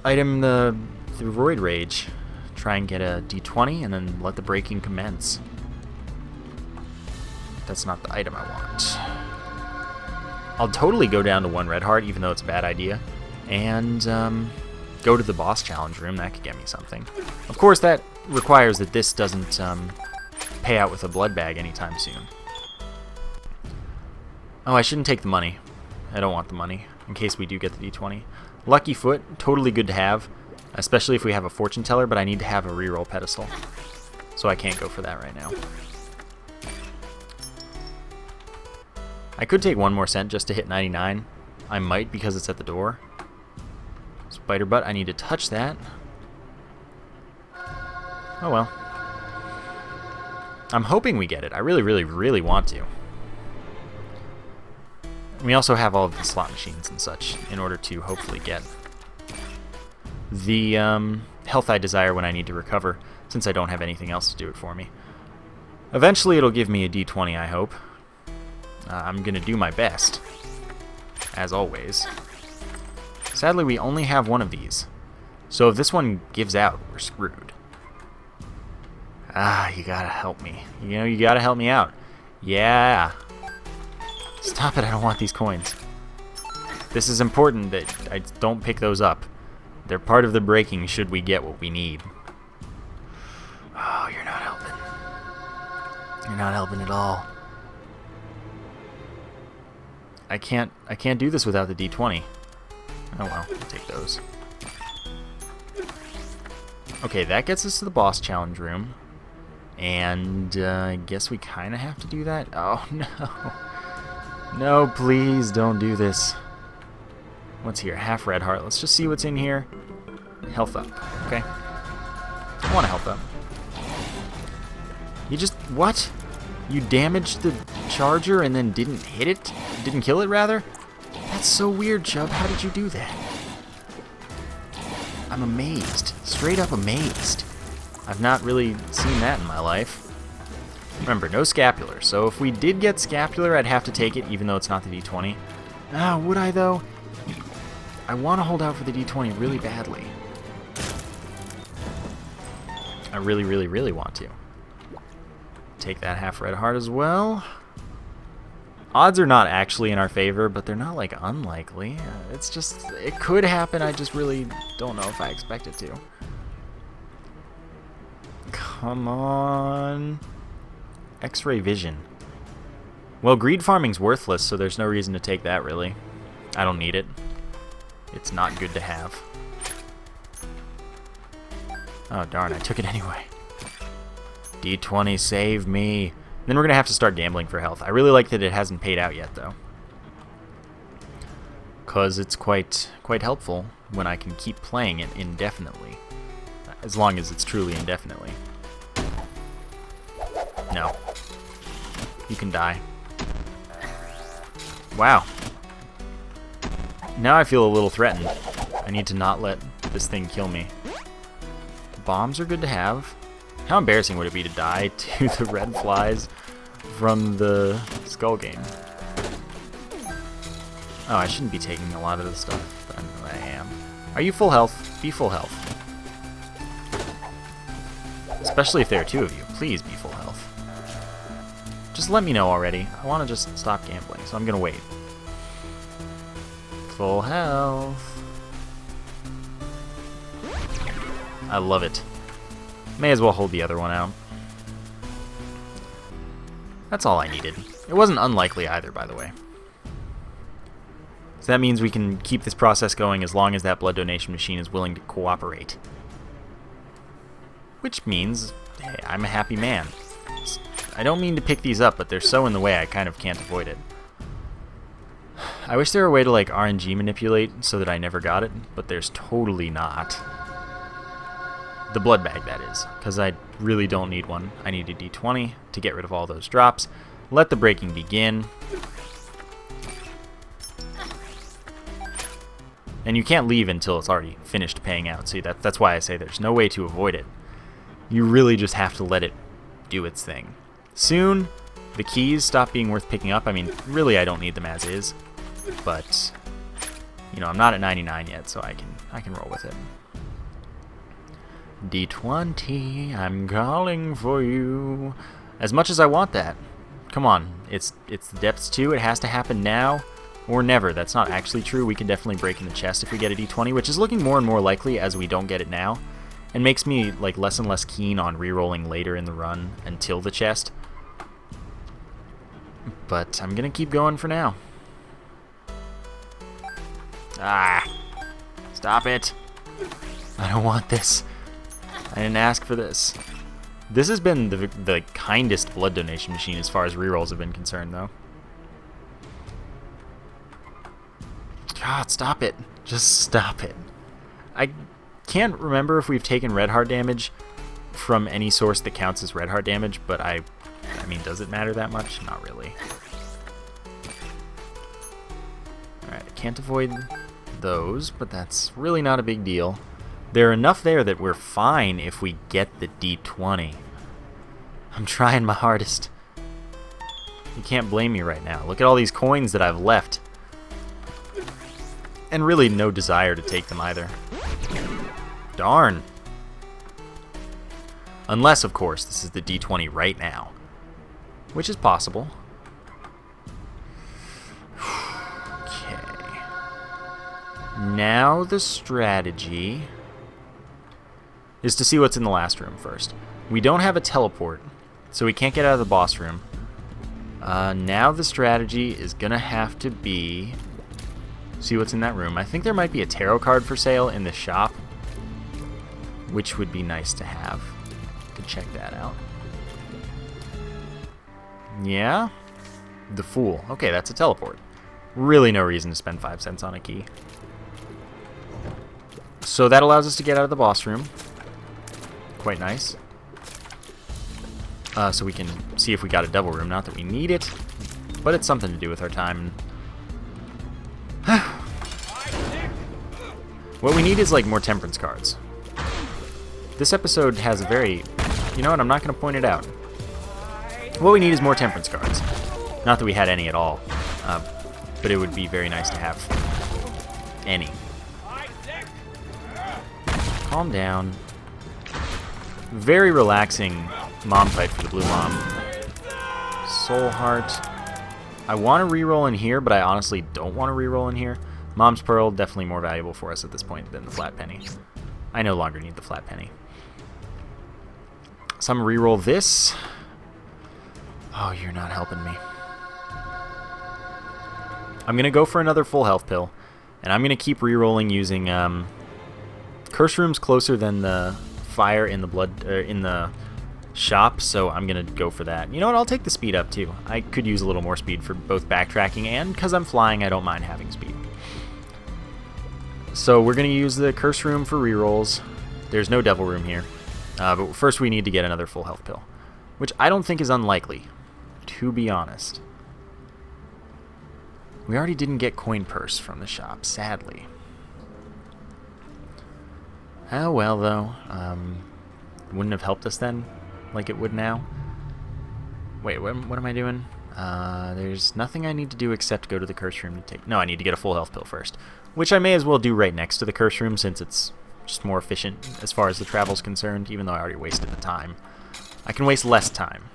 A: item, the Void Rage. Try and get a D20 and then let the breaking commence. That's not the item I want. I'll totally go down to 1 red heart, even though it's a bad idea, and go to the boss challenge room. That could get me something. Of course, that requires that this doesn't pay out with a blood bag anytime soon. Oh, I shouldn't take the money. I don't want the money, in case we do get the D20. Lucky Foot, totally good to have, especially if we have a fortune teller, but I need to have a reroll pedestal, so I can't go for that right now. I could take 1 more cent just to hit 99. I might because it's at the door. Spider butt, I need to touch that. Oh well. I'm hoping we get it. I really, really, really want to. We also have all of the slot machines and such in order to hopefully get the health I desire when I need to recover, since I don't have anything else to do it for me. Eventually it'll give me a D20, I hope. I'm going to do my best, as always. Sadly, we only have 1 of these, so if this one gives out, we're screwed. Ah, you gotta help me. You know, you gotta help me out. Yeah. Stop it, I don't want these coins. This is important that I don't pick those up. They're part of the breaking should we get what we need. Oh, you're not helping. You're not helping at all. I can't do this without the D20. Oh well, I'll take those. Okay, that gets us to the boss challenge room. And I guess we kind of have to do that. Oh no. No, please don't do this. What's here? Half red heart. Let's just see what's in here. Health up. Okay. I want a health up. You just... What? You damaged the charger and then didn't hit it? Didn't kill it, rather? That's so weird, Chubb. How did you do that? I'm amazed. Straight up amazed. I've not really seen that in my life. Remember, no scapular. So if we did get scapular, I'd have to take it, even though it's not the D20. Ah, would I, though? I want to hold out for the D20 really badly. I really, really, really want to. Take that half red heart as well. Odds are not actually in our favor, but they're not, like, unlikely. It's just, it could happen. I just really don't know if I expect it to. Come on. X-ray vision. Well, greed farming's worthless, so there's no reason to take that, really. I don't need it. It's not good to have. Oh, darn, I took it anyway. D20, save me. Then we're going to have to start gambling for health. I really like that it hasn't paid out yet, though. Because it's quite helpful when I can keep playing it indefinitely. As long as it's truly indefinitely. No. You can die. Wow. Now I feel a little threatened. I need to not let this thing kill me. Bombs are good to have. How embarrassing would it be to die to the red flies from the skull game? Oh, I shouldn't be taking a lot of this stuff, but I am. Are you full health? Be full health. Especially if there are two of you. Please be full health. Just let me know already. I want to just stop gambling, so I'm going to wait. Full health. I love it. May as well hold the other one out. That's all I needed. It wasn't unlikely either, by the way. So that means we can keep this process going as long as that blood donation machine is willing to cooperate. Which means, hey, I'm a happy man. I don't mean to pick these up, but they're so in the way I kind of can't avoid it. I wish there were a way to, like, RNG manipulate so that I never got it, but there's totally not. The blood bag, that is, because I really don't need one. I need a D20 to get rid of all those drops. Let the breaking begin. And you can't leave until it's already finished paying out. See, that's why I say there's no way to avoid it. You really just have to let it do its thing. Soon, the keys stop being worth picking up. I mean, really, I don't need them as is. But, you know, I'm not at 99 yet, so I can roll with it. D20, I'm calling for you. As much as I want that. Come on, it's the depths too. It has to happen now or never. That's not actually true. We can definitely break in the chest if we get a D20, which is looking more and more likely as we don't get it now. And makes me like less and less keen on re-rolling later in the run until the chest. But I'm gonna keep going for now. Ah! Stop it! I don't want this. I didn't ask for this. This has been the kindest blood donation machine as far as rerolls have been concerned, though. God, stop it. Just stop it. I can't remember if we've taken red heart damage from any source that counts as red heart damage, but I mean, does it matter that much? Not really. Alright, I can't avoid those, but that's really not a big deal. There are enough there that we're fine if we get the D20. I'm trying my hardest. You can't blame me right now. Look at all these coins that I've left. And really no desire to take them either. Darn. Unless, of course, this is the D20 right now. Which is possible. Okay. Now the strategy is to see what's in the last room first. We don't have a teleport, so we can't get out of the boss room. Now the strategy is going to have to be see what's in that room. I think there might be a tarot card for sale in the shop, which would be nice to have. Could check that out. Yeah? The Fool. Okay, that's a teleport. Really no reason to spend 5 cents on a key. So that allows us to get out of the boss room. Quite nice. so we can see if we got a devil room. Not that we need it, but it's something to do with our time. What we need is like more temperance cards. This episode has a very... You know what? I'm not going to point it out. What we need is more temperance cards. Not that we had any at all, but it would be very nice to have any. Calm down. Very relaxing mom fight for the blue mom. Soul Heart. I want to reroll in here, but I honestly don't want to reroll in here. Mom's Pearl, definitely more valuable for us at this point than the flat penny. I no longer need the flat penny. So I'm going to reroll this. Oh, you're not helping me. I'm going to go for another full health pill, and I'm going to keep rerolling using Curse Room's closer than the fire in the blood in the shop, so I'm going to go for that. You know what? I'll take the speed up too. I could use a little more speed for both backtracking and because I'm flying, I don't mind having speed. So we're going to use the Curse Room for rerolls. There's no Devil Room here. But first we need to get another full health pill, which I don't think is unlikely, to be honest. We already didn't get coin purse from the shop, sadly. Oh well, though. Wouldn't have helped us then, like it would now. Wait, what am I doing? There's nothing I need to do except go to the Curse Room to take... No, I need to get a full health pill first, which I may as well do right next to the Curse Room since it's just more efficient as far as the travel's concerned, even though I already wasted the time. I can waste less time.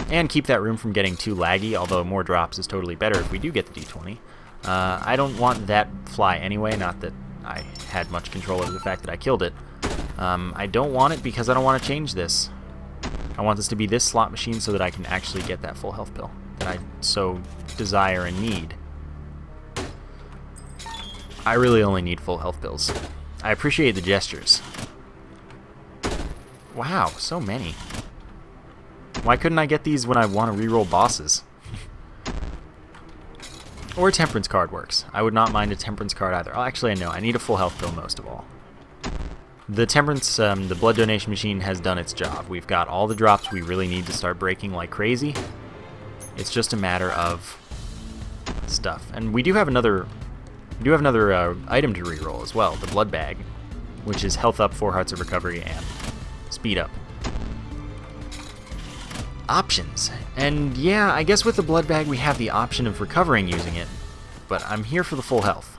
A: And keep that room from getting too laggy, although more drops is totally better if we do get the D20. I don't want that fly anyway, not that I had much control over the fact that I killed it. I don't want it because I don't want to change this. I want this to be this slot machine so that I can actually get that full health pill that I so desire and need. I really only need full health pills. I appreciate the gestures. Wow, so many. Why couldn't I get these when I want to reroll bosses? Or a temperance card works. I would not mind a temperance card either. Oh, actually, no, I need a full health pill most of all. The temperance, the blood donation machine has done its job. We've got all the drops we really need to start breaking like crazy. It's just a matter of stuff. And we do have another item to reroll as well, the blood bag, which is health up, 4 hearts of recovery, and speed up. Options. And yeah, I guess with the blood bag we have the option of recovering using it, but I'm here for the full health.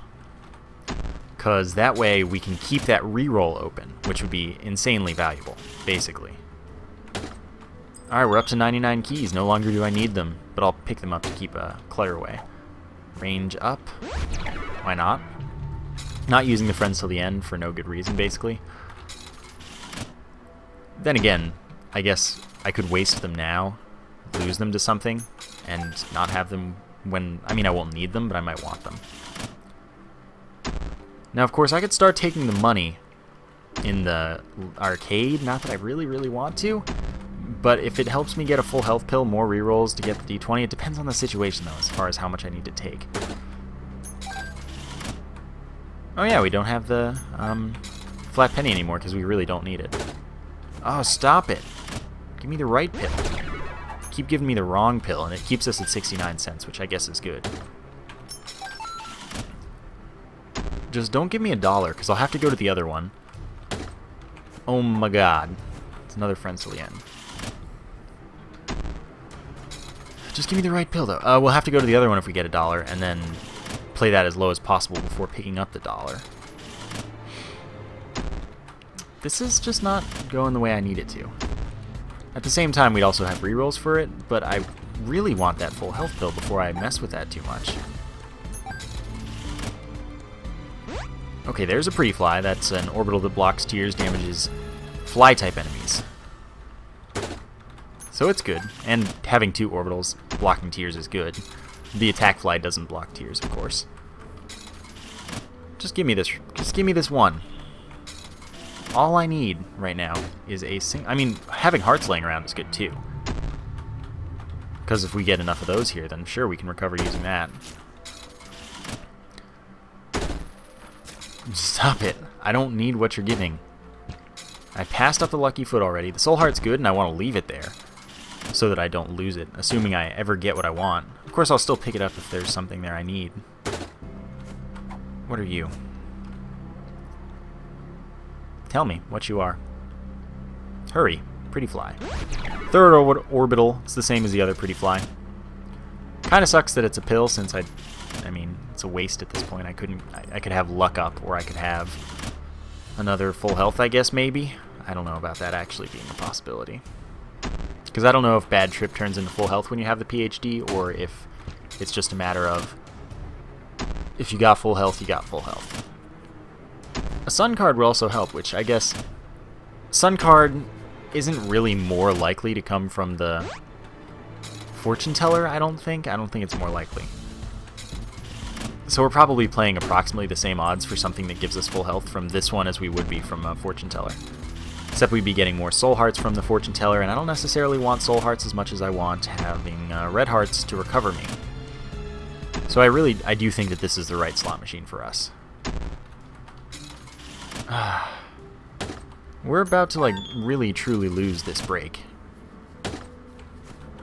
A: Because that way we can keep that reroll open, which would be insanely valuable, basically. Alright, we're up to 99 keys. No longer do I need them, but I'll pick them up to keep clutter away. Range up. Why not? Not using the friends till the end for no good reason, basically. Then again, I guess I could waste them now, lose them to something, and not have them when... I mean, I won't need them, but I might want them. Now, of course, I could start taking the money in the arcade. Not that I really, really want to, but if it helps me get a full health pill, more rerolls to get the D20, it depends on the situation, though, as far as how much I need to take. Oh yeah, we don't have the flat penny anymore because we really don't need it. Oh, stop it. Give me the right pill. Keep giving me the wrong pill, and it keeps us at 69 cents, which I guess is good. Just don't give me $1, because I'll have to go to the other one. Oh my god. It's another friends till the end. Just give me the right pill, though. We'll have to go to the other one if we get $1, and then play that as low as possible before picking up the $1. This is just not going the way I need it to. At the same time, we'd also have rerolls for it, but I really want that full health pill before I mess with that too much. Okay, there's a pretty fly. That's an orbital that blocks tears, damages fly-type enemies. So it's good, and having 2 orbitals blocking tears is good. The attack fly doesn't block tears, of course. Just give me this. Just give me this one. All I need right now is a I mean, having hearts laying around is good too. Because if we get enough of those here, then sure, we can recover using that. Stop it. I don't need what you're giving. I passed up the lucky foot already. The soul heart's good, and I want to leave it there. so that I don't lose it, assuming I ever get what I want. Of course, I'll still pick it up if there's something there I need. What are you? Tell me what you are. Hurry, pretty fly. Third orbital, it's the same as the other pretty fly. Kind of sucks that it's a pill, since I mean, it's a waste at this point. I could have luck up, or I could have another full health, I guess, maybe. I don't know about that actually being a possibility. Because I don't know if bad trip turns into full health when you have the PhD, or if it's just a matter of if you got full health, you got full health. A sun card would also help, which I guess sun card isn't really more likely to come from the fortune teller, I don't think. I don't think it's more likely. So we're probably playing approximately the same odds for something that gives us full health from this one as we would be from a fortune teller. Except we'd be getting more soul hearts from the fortune teller, and I don't necessarily want soul hearts as much as I want having red hearts to recover me. So I do think that this is the right slot machine for us. We're about to, like, really truly lose this break.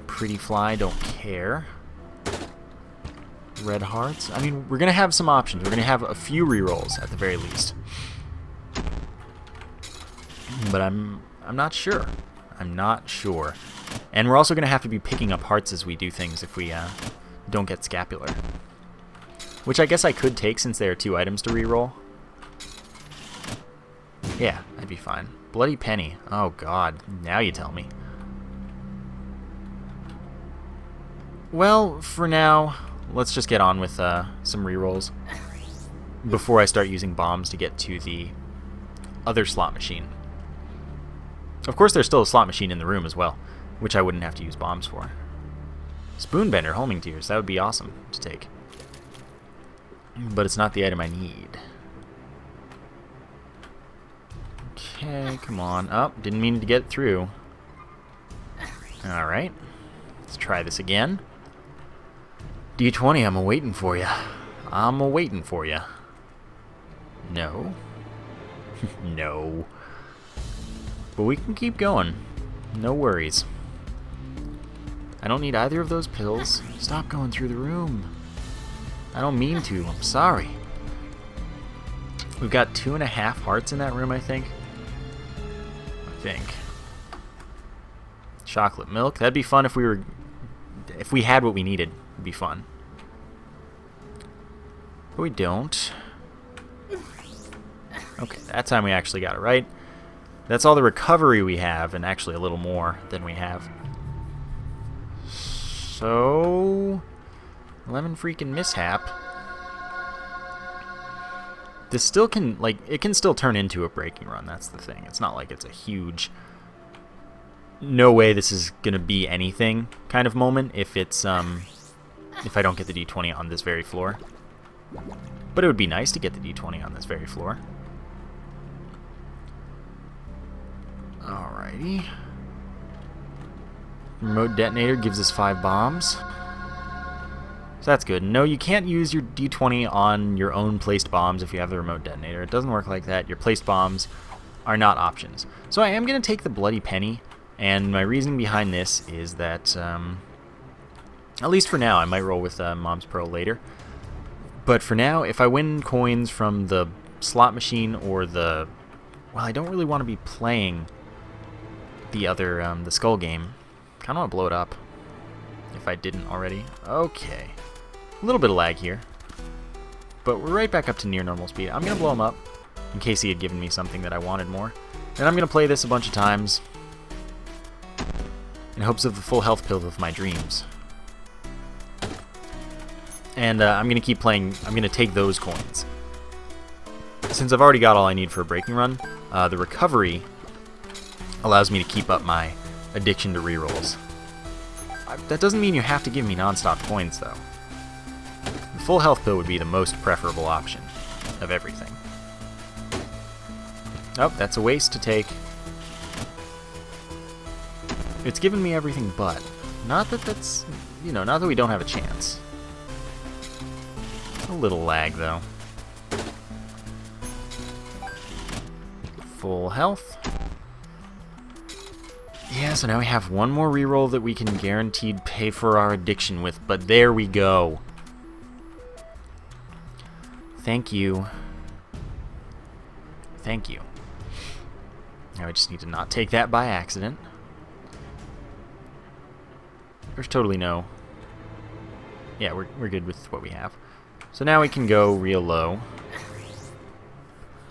A: Pretty fly, don't care. Red hearts. I mean, we're going to have some options. We're going to have a few rerolls at the very least. But I'm not sure. I'm not sure. And we're also going to have to be picking up hearts as we do things if we don't get scapular. Which I guess I could take since there are 2 items to reroll. Yeah, I'd be fine. Bloody penny. Oh god, now you tell me. Well, for now, let's just get on with some rerolls before I start using bombs to get to the other slot machine. Of course, there's still a slot machine in the room as well, which I wouldn't have to use bombs for. Spoonbender, homing tears, that would be awesome to take. But it's not the item I need. Okay, come on. Oh, didn't mean to get through. Alright, let's try this again. D20, I'm a-waiting for ya. I'm a-waiting for ya. No. No. But we can keep going. No worries. I don't need either of those pills. Stop going through the room. I don't mean to. I'm sorry. We've got 2.5 hearts in that room, I think. Chocolate milk. That'd be fun if we had what we needed. It'd be fun. But we don't. Okay, that time we actually got it right. That's all the recovery we have, and actually a little more than we have. So, lemon freaking mishap. This still can, like, it can still turn into a breaking run. That's the thing. It's not like it's a huge, no way this is gonna be anything kind of moment if it's if I don't get the D20 on this very floor. But it would be nice to get the D20 on this very floor. Alrighty. Remote detonator gives us 5 bombs. So that's good. No, you can't use your D20 on your own placed bombs if you have the remote detonator. It doesn't work like that. Your placed bombs are not options. So I am going to take the bloody penny, and my reasoning behind this is that, at least for now, I might roll with Mom's Pearl later. But for now, if I win coins from the slot machine or the... Well, I don't really want to be playing the other, the skull game. Kind of want to blow it up, if I didn't already. Okay. A little bit of lag here. But we're right back up to near normal speed. I'm going to blow him up, in case he had given me something that I wanted more. And I'm going to play this a bunch of times, in hopes of the full health pill of my dreams. And I'm going to keep playing. I'm going to take those coins. Since I've already got all I need for a breaking run, the recovery allows me to keep up my addiction to rerolls. That doesn't mean you have to give me non-stop coins, though. The full health pill would be the most preferable option of everything. Oh, that's a waste to take. It's given me everything but. Not that that's, you know, not that we don't have a chance. A little lag, though. Full health. Yeah, so now we have one more reroll that we can guaranteed pay for our addiction with, but there we go. Thank you. Thank you. Now we just need to not take that by accident. There's totally no... Yeah, we're good with what we have. So now we can go real low.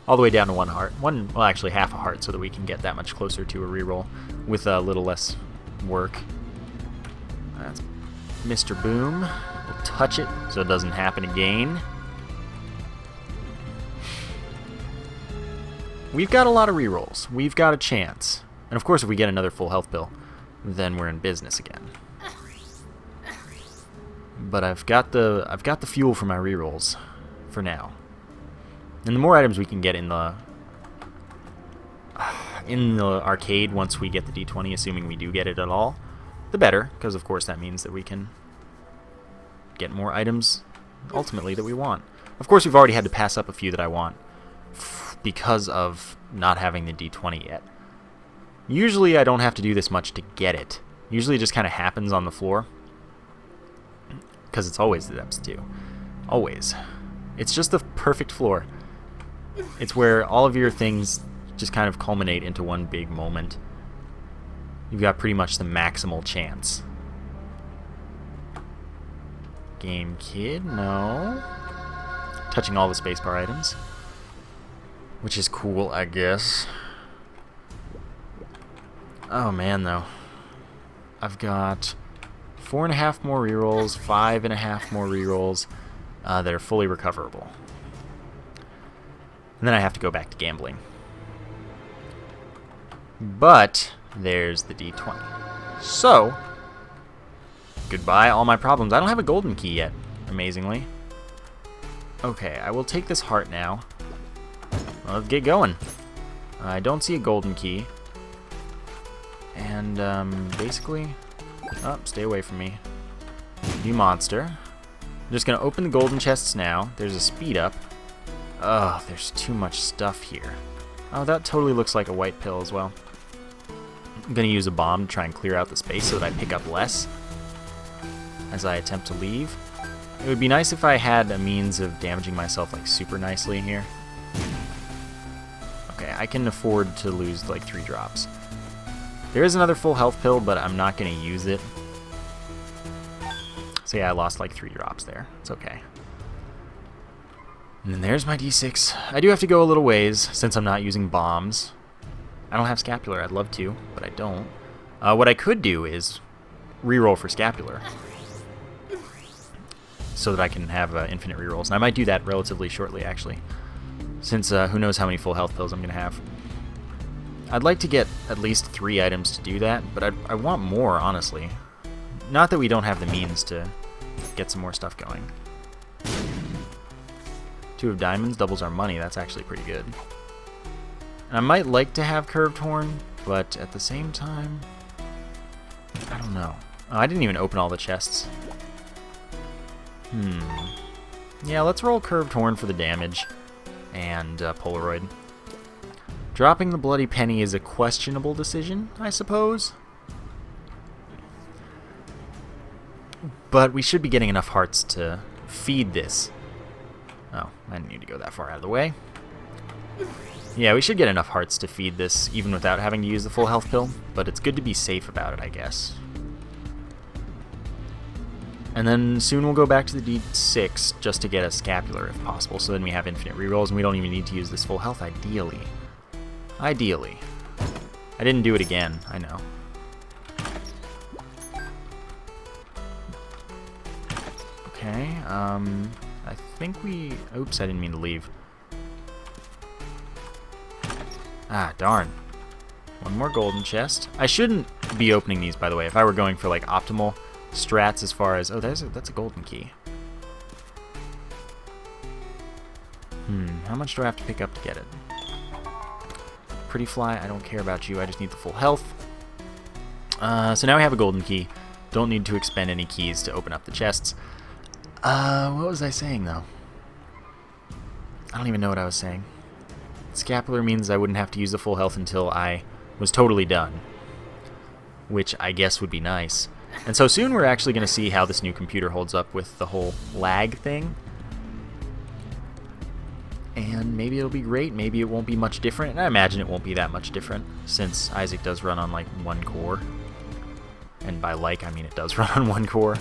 A: All the way down to 1 heart. Well, actually half a heart so that we can get that much closer to a reroll with a little less work. That's Mr. Boom. We'll touch it so it doesn't happen again. We've got a lot of rerolls. We've got a chance. And of course if we get another full health pill, then we're in business again. But I've got the fuel for my rerolls for now. And the more items we can get in the arcade once we get the D20, assuming we do get it at all, the better, because of course that means that we can get more items ultimately that we want. Of course we've already had to pass up a few that I want because of not having the D20 yet. Usually I don't have to do this much to get it. Usually it just kind of happens on the floor. Because it's always the depths too. Always. It's just the perfect floor. It's where all of your things just kind of culminate into one big moment. You've got pretty much the maximal chance. Game Kid, no. Touching all the spacebar items. Which is cool, I guess. Oh man, though. I've got 4.5 more rerolls, 5.5 more rerolls that are fully recoverable. And then I have to go back to gambling. But there's the D20. So, goodbye all my problems. I don't have a golden key yet, amazingly. Okay, I will take this heart now. Well, let's get going. I don't see a golden key. And basically... Oh, stay away from me. You monster. I'm just going to open the golden chests now. There's a speed up. Ugh, there's too much stuff here. Oh, that totally looks like a white pill as well. I'm going to use a bomb to try and clear out the space so that I pick up less as I attempt to leave. It would be nice if I had a means of damaging myself like super nicely here. Okay, I can afford to lose like 3 drops. There is another full health pill, but I'm not going to use it. So yeah, I lost like 3 drops there. It's okay. And then there's my D6. I do have to go a little ways since I'm not using bombs. I don't have scapular. I'd love to, but I don't. What I could do is reroll for scapular so that I can have infinite rerolls. And I might do that relatively shortly, actually, since who knows how many full health pills I'm going to have. I'd like to get at least 3 items to do that, but I want more, honestly. Not that we don't have the means to get some more stuff going. 2 of diamonds doubles our money. That's actually pretty good. And I might like to have curved horn, but at the same time, I don't know. Oh, I didn't even open all the chests. Yeah, let's roll curved horn for the damage and Polaroid. Dropping the bloody penny is a questionable decision, I suppose. But we should be getting enough hearts to feed this. Oh, I didn't need to go that far out of the way. Yeah, we should get enough hearts to feed this even without having to use the full health pill, but it's good to be safe about it, I guess. And then soon we'll go back to the D6 just to get a scapular if possible, so then we have infinite rerolls and we don't even need to use this full health, ideally. Ideally. I didn't do it again, I know. Okay, I think we... Oops, I didn't mean to leave. Ah, darn. One more golden chest. I shouldn't be opening these, by the way, if I were going for, like, optimal strats as far as... Oh, that's a golden key. How much do I have to pick up to get it? Pretty fly, I don't care about you, I just need the full health. So now we have a golden key. Don't need to expend any keys to open up the chests. What was I saying, though? I don't even know what I was saying. Scapular means I wouldn't have to use the full health until I was totally done. which I guess would be nice. And so soon we're actually going to see how this new computer holds up with the whole lag thing. And maybe it'll be great, maybe it won't be much different. And I imagine it won't be that much different, since Isaac does run on like 1 core. And by like, I mean it does run on 1 core.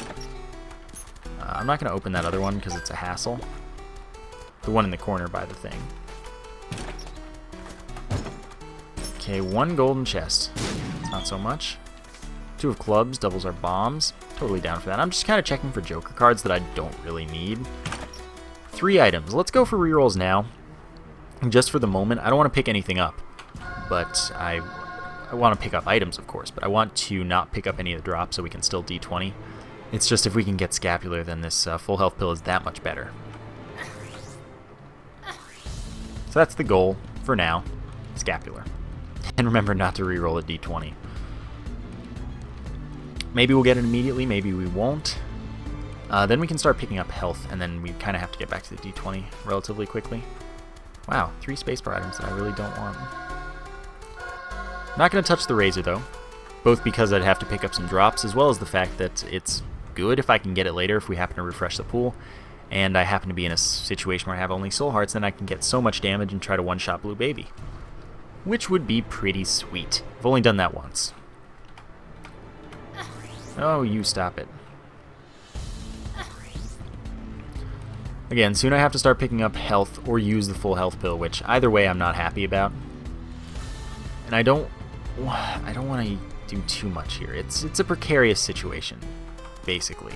A: I'm not going to open that other one because it's a hassle. The one in the corner by the thing. Okay, 1 golden chest. Not so much. 2 of clubs, doubles our bombs. Totally down for that. I'm just kind of checking for joker cards that I don't really need. 3 items. Let's go for rerolls now. Just for the moment, I don't want to pick anything up. But I want to pick up items, of course. But I want to not pick up any of the drops so we can still D20. It's just if we can get scapular, then this full health pill is that much better. So that's the goal for now. Scapular. And remember not to reroll a D20. Maybe we'll get it immediately, maybe we won't. Then we can start picking up health, and then we kind of have to get back to the D20 relatively quickly. Wow, 3 spacebar items that I really don't want. Not going to touch the razor, though. Both because I'd have to pick up some drops, as well as the fact that it's good if I can get it later if we happen to refresh the pool. And I happen to be in a situation where I have only soul hearts, then I can get so much damage and try to one-shot Blue Baby. Which would be pretty sweet. I've only done that once. Oh, you stop it. Again, soon I have to start picking up health or use the full health pill, which either way I'm not happy about. And I don't want to do too much here. It's a precarious situation, basically.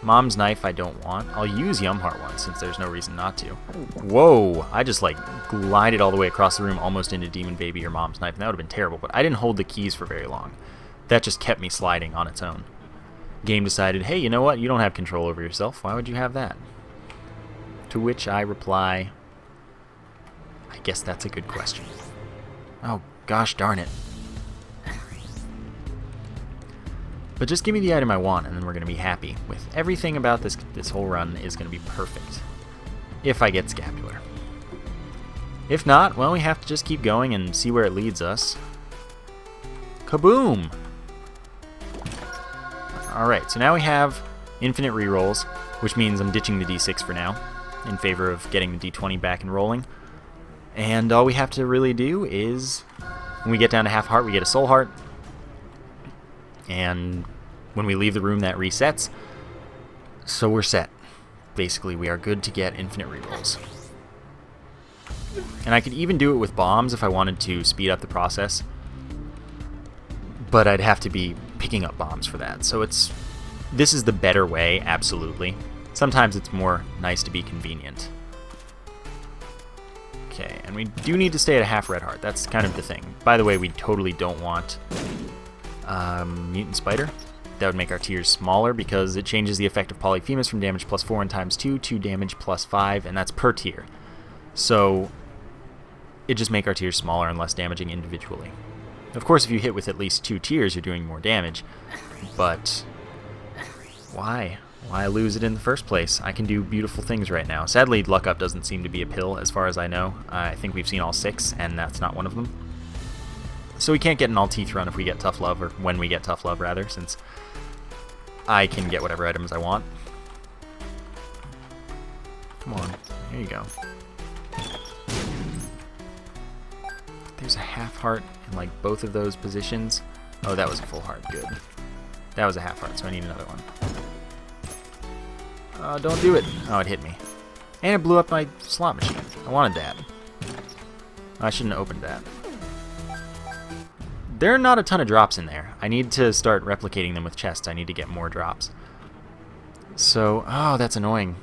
A: Mom's knife I don't want. I'll use Yumheart one since there's no reason not to. Whoa! I just like glided all the way across the room almost into Demon Baby or Mom's knife, and that would have been terrible, but I didn't hold the keys for very long. That just kept me sliding on its own. Game decided, hey, you know what? You don't have control over yourself. Why would you have that? To which I reply, I guess that's a good question. Oh, gosh darn it. But just give me the item I want, and then we're going to be happy. With everything about this whole run is going to be perfect. If I get scapular. If not, well, we have to just keep going and see where it leads us. Kaboom! Alright, so now we have infinite rerolls, which means I'm ditching the D6 for now, in favor of getting the D20 back and rolling. And all we have to really do is, when we get down to half heart, we get a soul heart. And when we leave the room, that resets. So we're set. Basically, we are good to get infinite rerolls. And I could even do it with bombs if I wanted to speed up the process. But I'd have to be picking up bombs for that. So this is the better way, absolutely. Sometimes it's more nice to be convenient. Okay, and we do need to stay at a half red heart. That's kind of the thing. By the way, we totally don't want Mutant Spider. That would make our tiers smaller because it changes the effect of Polyphemus from damage +4 and ×2 to damage +5, and that's per tier. So it just make our tiers smaller and less damaging individually. Of course, if you hit with at least 2 tiers, you're doing more damage. But why? Why lose it in the first place? I can do beautiful things right now. Sadly, Luck Up doesn't seem to be a pill as far as I know. I think we've seen all 6, and that's not one of them. So we can't get an all-teeth run if we get Tough Love, or when we get Tough Love, rather, since I can get whatever items I want. Come on. Here you go. There's a half heart in, like, both of those positions. Oh, that was a full heart. Good. That was a half heart, so I need another one. Don't do it. Oh, it hit me. And it blew up my slot machine. I wanted that. I shouldn't have opened that. There are not a ton of drops in there. I need to start replicating them with chests. I need to get more drops. So, oh, that's annoying.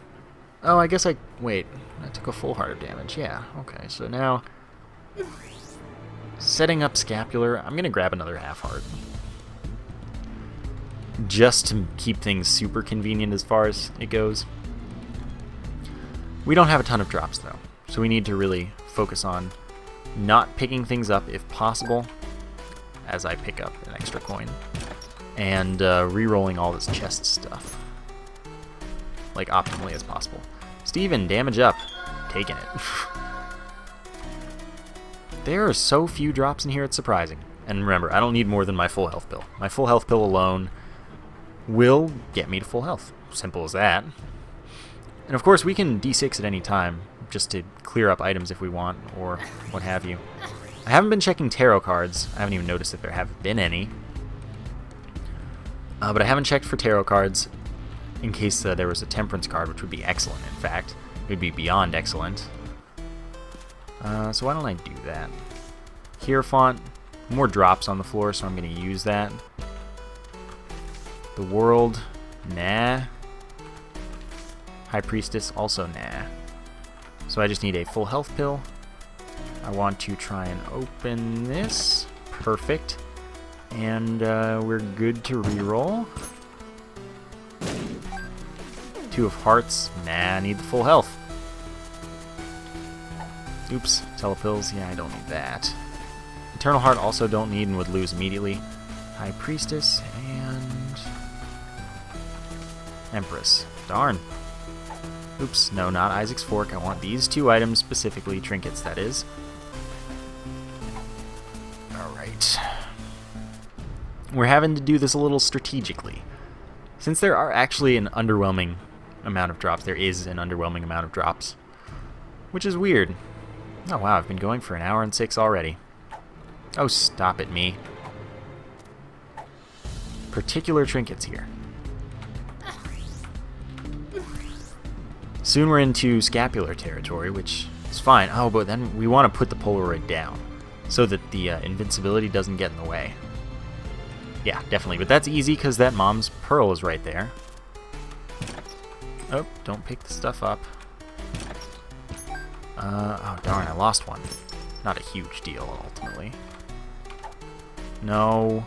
A: Oh, I guess wait, I took a full heart of damage. Yeah, okay, so now, setting up Scapular, I'm going to grab another half heart. Just to keep things super convenient as far as it goes. We don't have a ton of drops, though, so we need to really focus on not picking things up if possible, as I pick up an extra coin, and re-rolling all this chest stuff, like optimally as possible. Steven, damage up. Taking it. There are so few drops in here, it's surprising. And remember, I don't need more than my full health pill. My full health pill alone will get me to full health. Simple as that. And of course, we can D6 at any time, just to clear up items if we want, or what have you. I haven't been checking tarot cards. I haven't even noticed that there have been any. But I haven't checked for tarot cards in case there was a temperance card, which would be excellent, in fact. It would be beyond excellent. So why don't I do that? Hierophant, more drops on the floor, so I'm going to use that. The World, nah. High Priestess, also nah. So I just need a full health pill. I want to try and open this. Perfect. And we're good to reroll. 2 of Hearts, nah, I need the full health. Oops, Telepills, yeah, I don't need that. Eternal Heart also don't need and would lose immediately. High Priestess and Empress. Darn. Oops, no, not Isaac's Fork. I want these 2 items specifically, trinkets that is. Alright. We're having to do this a little strategically. Since there are actually an underwhelming amount of drops, there is an underwhelming amount of drops. Which is weird. Oh wow, I've been going for 1 hour and 6 already. Oh, stop it, me. Particular trinkets here. Soon we're into scapular territory, which is fine. Oh, but then we want to put the Polaroid down so that the invincibility doesn't get in the way. Yeah, definitely. But that's easy because that Mom's Pearl is right there. Oh, don't pick the stuff up. Oh, darn, I lost one. Not a huge deal, ultimately. No.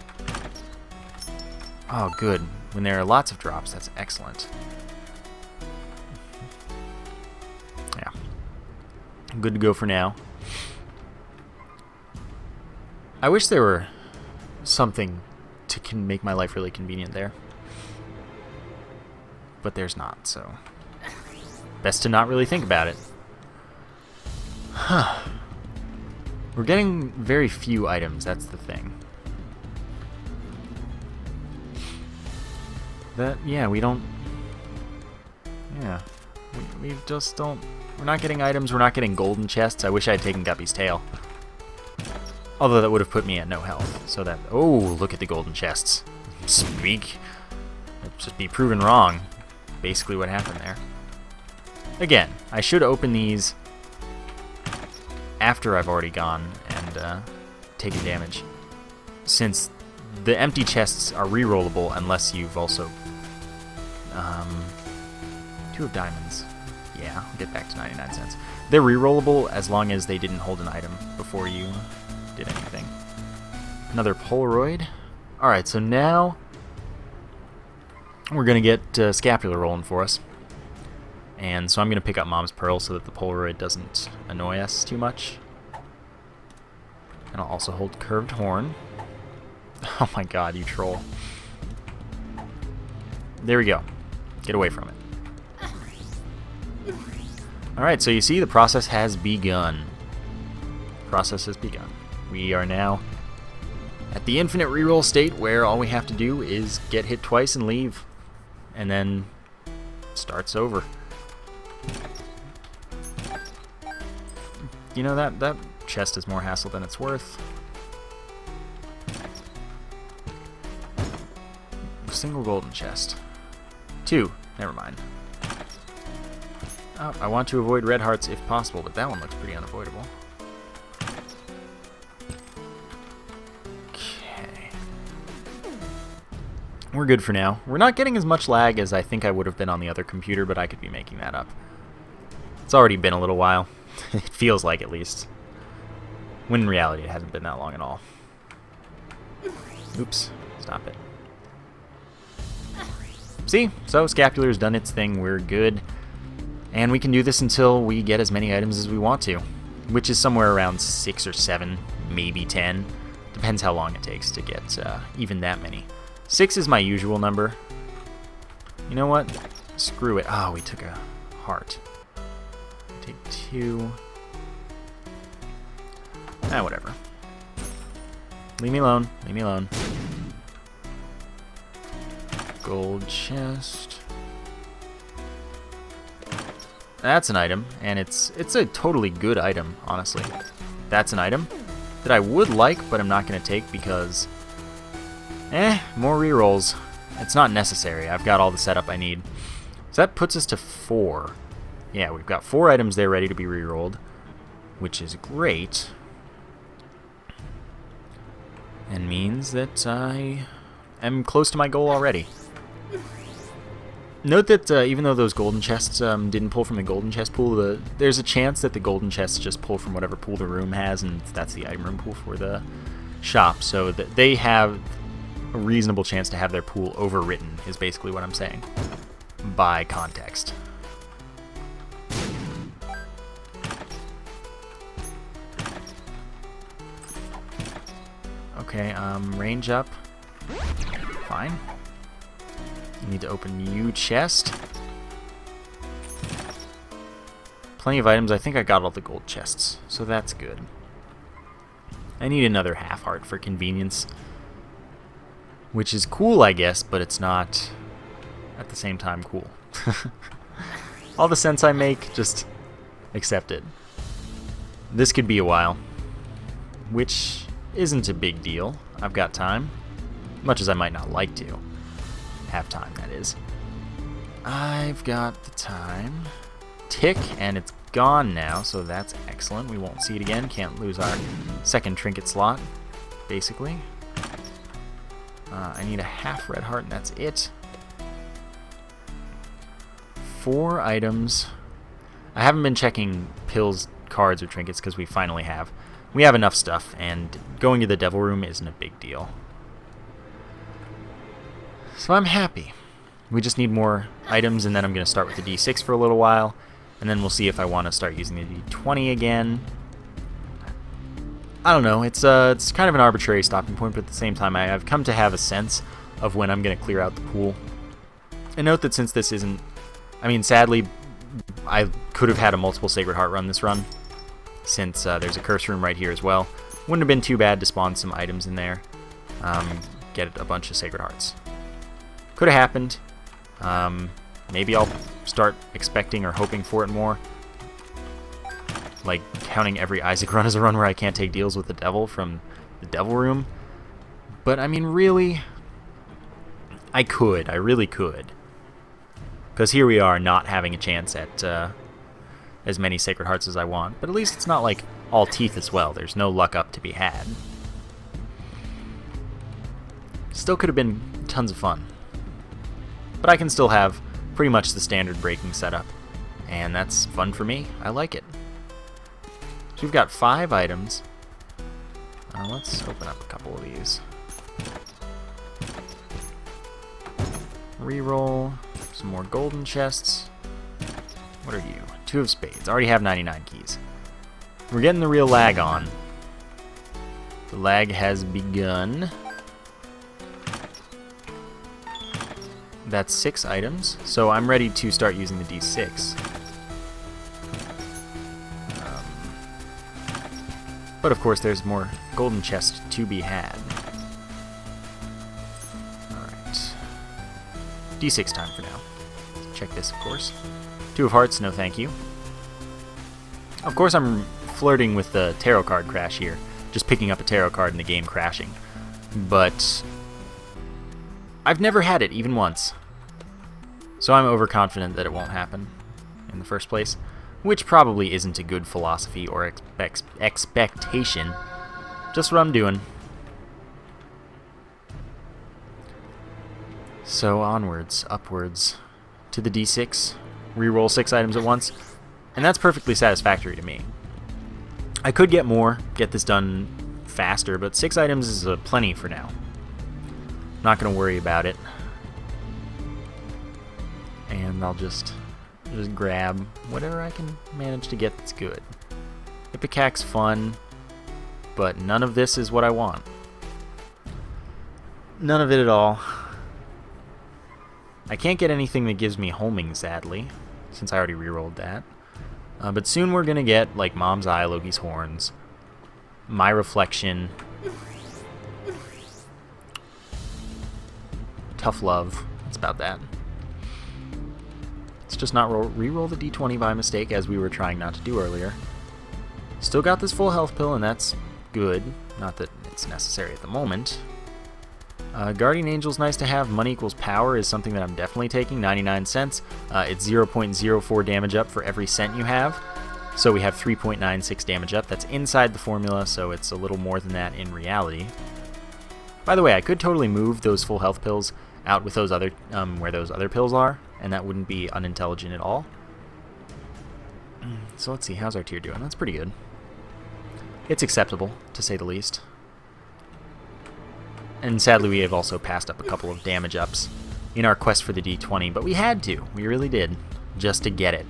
A: Oh, good. When there are lots of drops, that's excellent. Yeah. I'm good to go for now. I wish there were something to make my life really convenient there. But there's not, so best to not really think about it. Huh. We're getting very few items, that's the thing. Yeah, we don't... Yeah. We just don't... We're not getting items, we're not getting golden chests. I wish I had taken Guppy's tail. Although that would have put me at no health. So that... Oh, look at the golden chests. Speak. Let's just be proven wrong. Basically what happened there. Again, I should open these after I've already gone and taken damage. Since the empty chests are rerollable unless you've also... 2 of diamonds. Yeah, I'll get back to 99 cents. They're rerollable as long as they didn't hold an item before you did anything. Another Polaroid. Alright, so now we're going to get Scapular rolling for us. And so I'm going to pick up Mom's Pearl so that the Polaroid doesn't annoy us too much. And I'll also hold Curved Horn. Oh my god, you troll. There we go. Get away from it. Alright, so you see the process has begun. Process has begun. We are now at the infinite reroll state where all we have to do is get hit twice and leave. And then starts over. You know, that chest is more hassle than it's worth. Single golden chest. 2. Never mind. Oh, I want to avoid red hearts if possible, but that one looks pretty unavoidable. Okay. We're good for now. We're not getting as much lag as I think I would have been on the other computer, but I could be making that up. It's already been a little while. It feels like, at least. When in reality, it hasn't been that long at all. Oops. Stop it. See? So, Scapular's done its thing. We're good. And we can do this until we get as many items as we want to. Which is somewhere around 6 or 7, maybe 10. Depends how long it takes to get even that many. 6 is my usual number. You know what? Screw it. Oh, we took a heart. Take 2. Whatever. Leave me alone. Leave me alone. Gold chest. That's an item, and it's a totally good item, honestly. That's an item that I would like, but I'm not going to take because... more rerolls. It's not necessary. I've got all the setup I need. So that puts us to 4. Yeah, we've got 4 items there ready to be rerolled, which is great. And means that I am close to my goal already. Note that even though those golden chests didn't pull from the golden chest pool, there's a chance that the golden chests just pull from whatever pool the room has, and that's the item room pool for the shop. So that they have a reasonable chance to have their pool overwritten, is basically what I'm saying, by context. Okay, range up. Fine. You need to open U chest. Plenty of items. I think I got all the gold chests, so that's good. I need another half heart for convenience, which is cool, I guess, but it's not at the same time cool. All the sense I make, just accept it. This could be a while, which isn't a big deal. I've got time, much as I might not like to have time, that is. I've got the time. Tick, and it's gone now, so that's excellent. We won't see it again. Can't lose our second trinket slot, basically. I need a half red heart, and that's it. 4 items. I haven't been checking pills, cards, or trinkets because we finally have. We have enough stuff, and going to the devil room isn't a big deal. So I'm happy. We just need more items, and then I'm going to start with the D6 for a little while, and then we'll see if I want to start using the D20 again. I don't know. It's kind of an arbitrary stopping point, but at the same time, I've come to have a sense of when I'm going to clear out the pool. And note that since this isn't... I mean, sadly, I could have had a multiple Sacred Heart run this run, since there's a curse room right here as well. Wouldn't have been too bad to spawn some items in there, get a bunch of Sacred Hearts. Could have happened. Maybe I'll start expecting or hoping for it more. Like counting every Isaac run as a run where I can't take deals with the devil from the devil room. But I mean, really, I could. I really could. Because here we are not having a chance at as many Sacred Hearts as I want. But at least it's not like all teeth as well. There's no luck up to be had. Still could have been tons of fun. But I can still have pretty much the standard breaking setup. And that's fun for me. I like it. So we've got 5 items. Let's open up a couple of these. Reroll. Some more golden chests. What are you? 2 of spades. Already have 99 keys. We're getting the real lag on. The lag has begun. That's 6 items, so I'm ready to start using the D6. But of course there's more golden chests to be had. Alright. D6 time for now. Check this, of course. 2 of hearts, no thank you. Of course I'm flirting with the tarot card crash here. Just picking up a tarot card and the game crashing. But I've never had it, even once. So I'm overconfident that it won't happen in the first place, which probably isn't a good philosophy or expectation. Just what I'm doing. So onwards, upwards, to the D6, reroll 6 items at once, and that's perfectly satisfactory to me. I could get more, get this done faster, but 6 items is plenty for now. Not going to worry about it. And I'll just grab whatever I can manage to get that's good. Ipecack's fun, but none of this is what I want. None of it at all. I can't get anything that gives me homing, sadly, since I already rerolled that. But soon we're going to get, like, Mom's Eye, Loki's Horns, My Reflection, tough love. It's about that. Let's just not re-roll the d20 by mistake, as we were trying not to do earlier. Still got this full health pill, and that's good. Not that it's necessary at the moment. Guardian Angel's nice to have. Money equals power is something that I'm definitely taking. 99 cents. It's 0.04 damage up for every cent you have. So we have 3.96 damage up. That's inside the formula, so it's a little more than that in reality. By the way, I could totally move those full health pills out with those other, where those other pills are, and that wouldn't be unintelligent at all. So let's see, how's our tier doing? That's pretty good. It's acceptable, to say the least. And sadly, we have also passed up a couple of damage ups in our quest for the D20, but we had to. We really did, just to get it.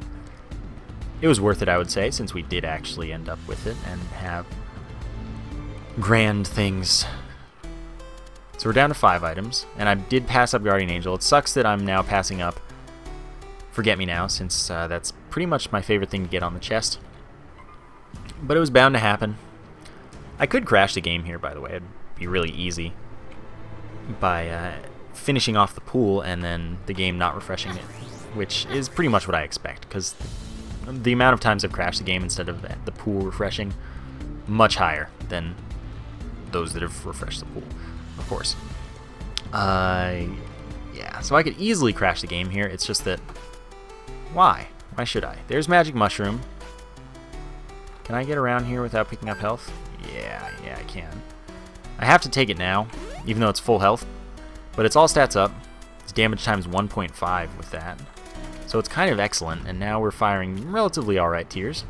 A: It was worth it, I would say, since we did actually end up with it and have grand things. So we're down to 5 items, and I did pass up Guardian Angel. It sucks that I'm now passing up Forget Me Now, since that's pretty much my favorite thing to get on the chest. But it was bound to happen. I could crash the game here, by the way. It'd be really easy by finishing off the pool and then the game not refreshing it, which is pretty much what I expect, because the amount of times I've crashed the game instead of the pool refreshing, much higher than those that have refreshed the pool, of course. Yeah, so I could easily crash the game here. It's just that, why? Why should I? There's Magic Mushroom. Can I get around here without picking up health? Yeah, I can. I have to take it now, even though it's full health, but it's all stats up. It's damage times 1.5 with that. So it's kind of excellent, and now we're firing relatively alright tiers.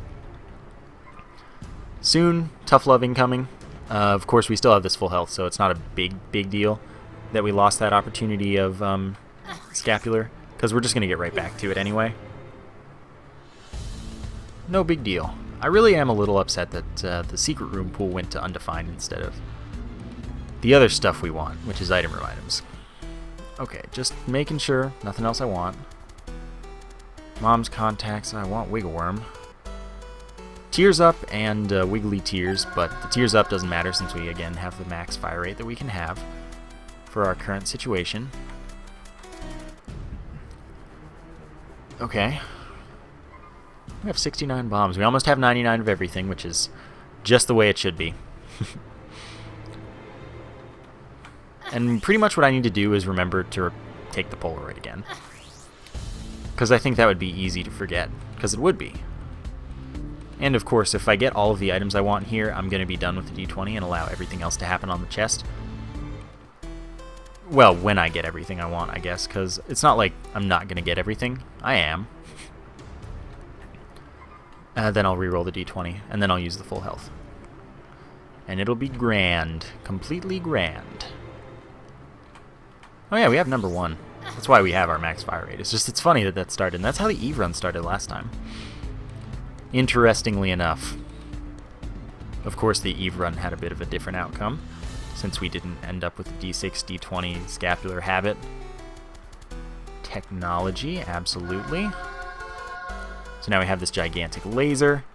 A: Soon, tough love incoming. Of course, we still have this full health, so it's not a big deal that we lost that opportunity of scapular, because we're just going to get right back to it anyway. No big deal. I really am a little upset that the secret room pool went to undefined instead of the other stuff we want, which is item room items. Okay, just making sure. Nothing else I want. Mom's contacts. I want Wiggle Worm. Tears up and Wiggly Tears, but the Tears up doesn't matter since we, again, have the max fire rate that we can have for our current situation. Okay. We have 69 bombs. We almost have 99 of everything, which is just the way it should be. And pretty much what I need to do is remember to take the Polaroid again. Because I think that would be easy to forget. Because it would be. And of course, if I get all of the items I want here, I'm going to be done with the D20 and allow everything else to happen on the chest. Well, when I get everything I want, I guess. Because it's not like I'm not going to get everything. I am. Then I'll reroll the D20, and then I'll use the full health. And it'll be grand. Completely grand. Oh yeah, we have number 1. That's why we have our max fire rate. It's just, it's funny that that started, and that's how the Eve run started last time. Interestingly enough. Of course, the Eve run had a bit of a different outcome, since we didn't end up with the D6, D20 scapular habit. Technology, absolutely. So now we have this gigantic laser,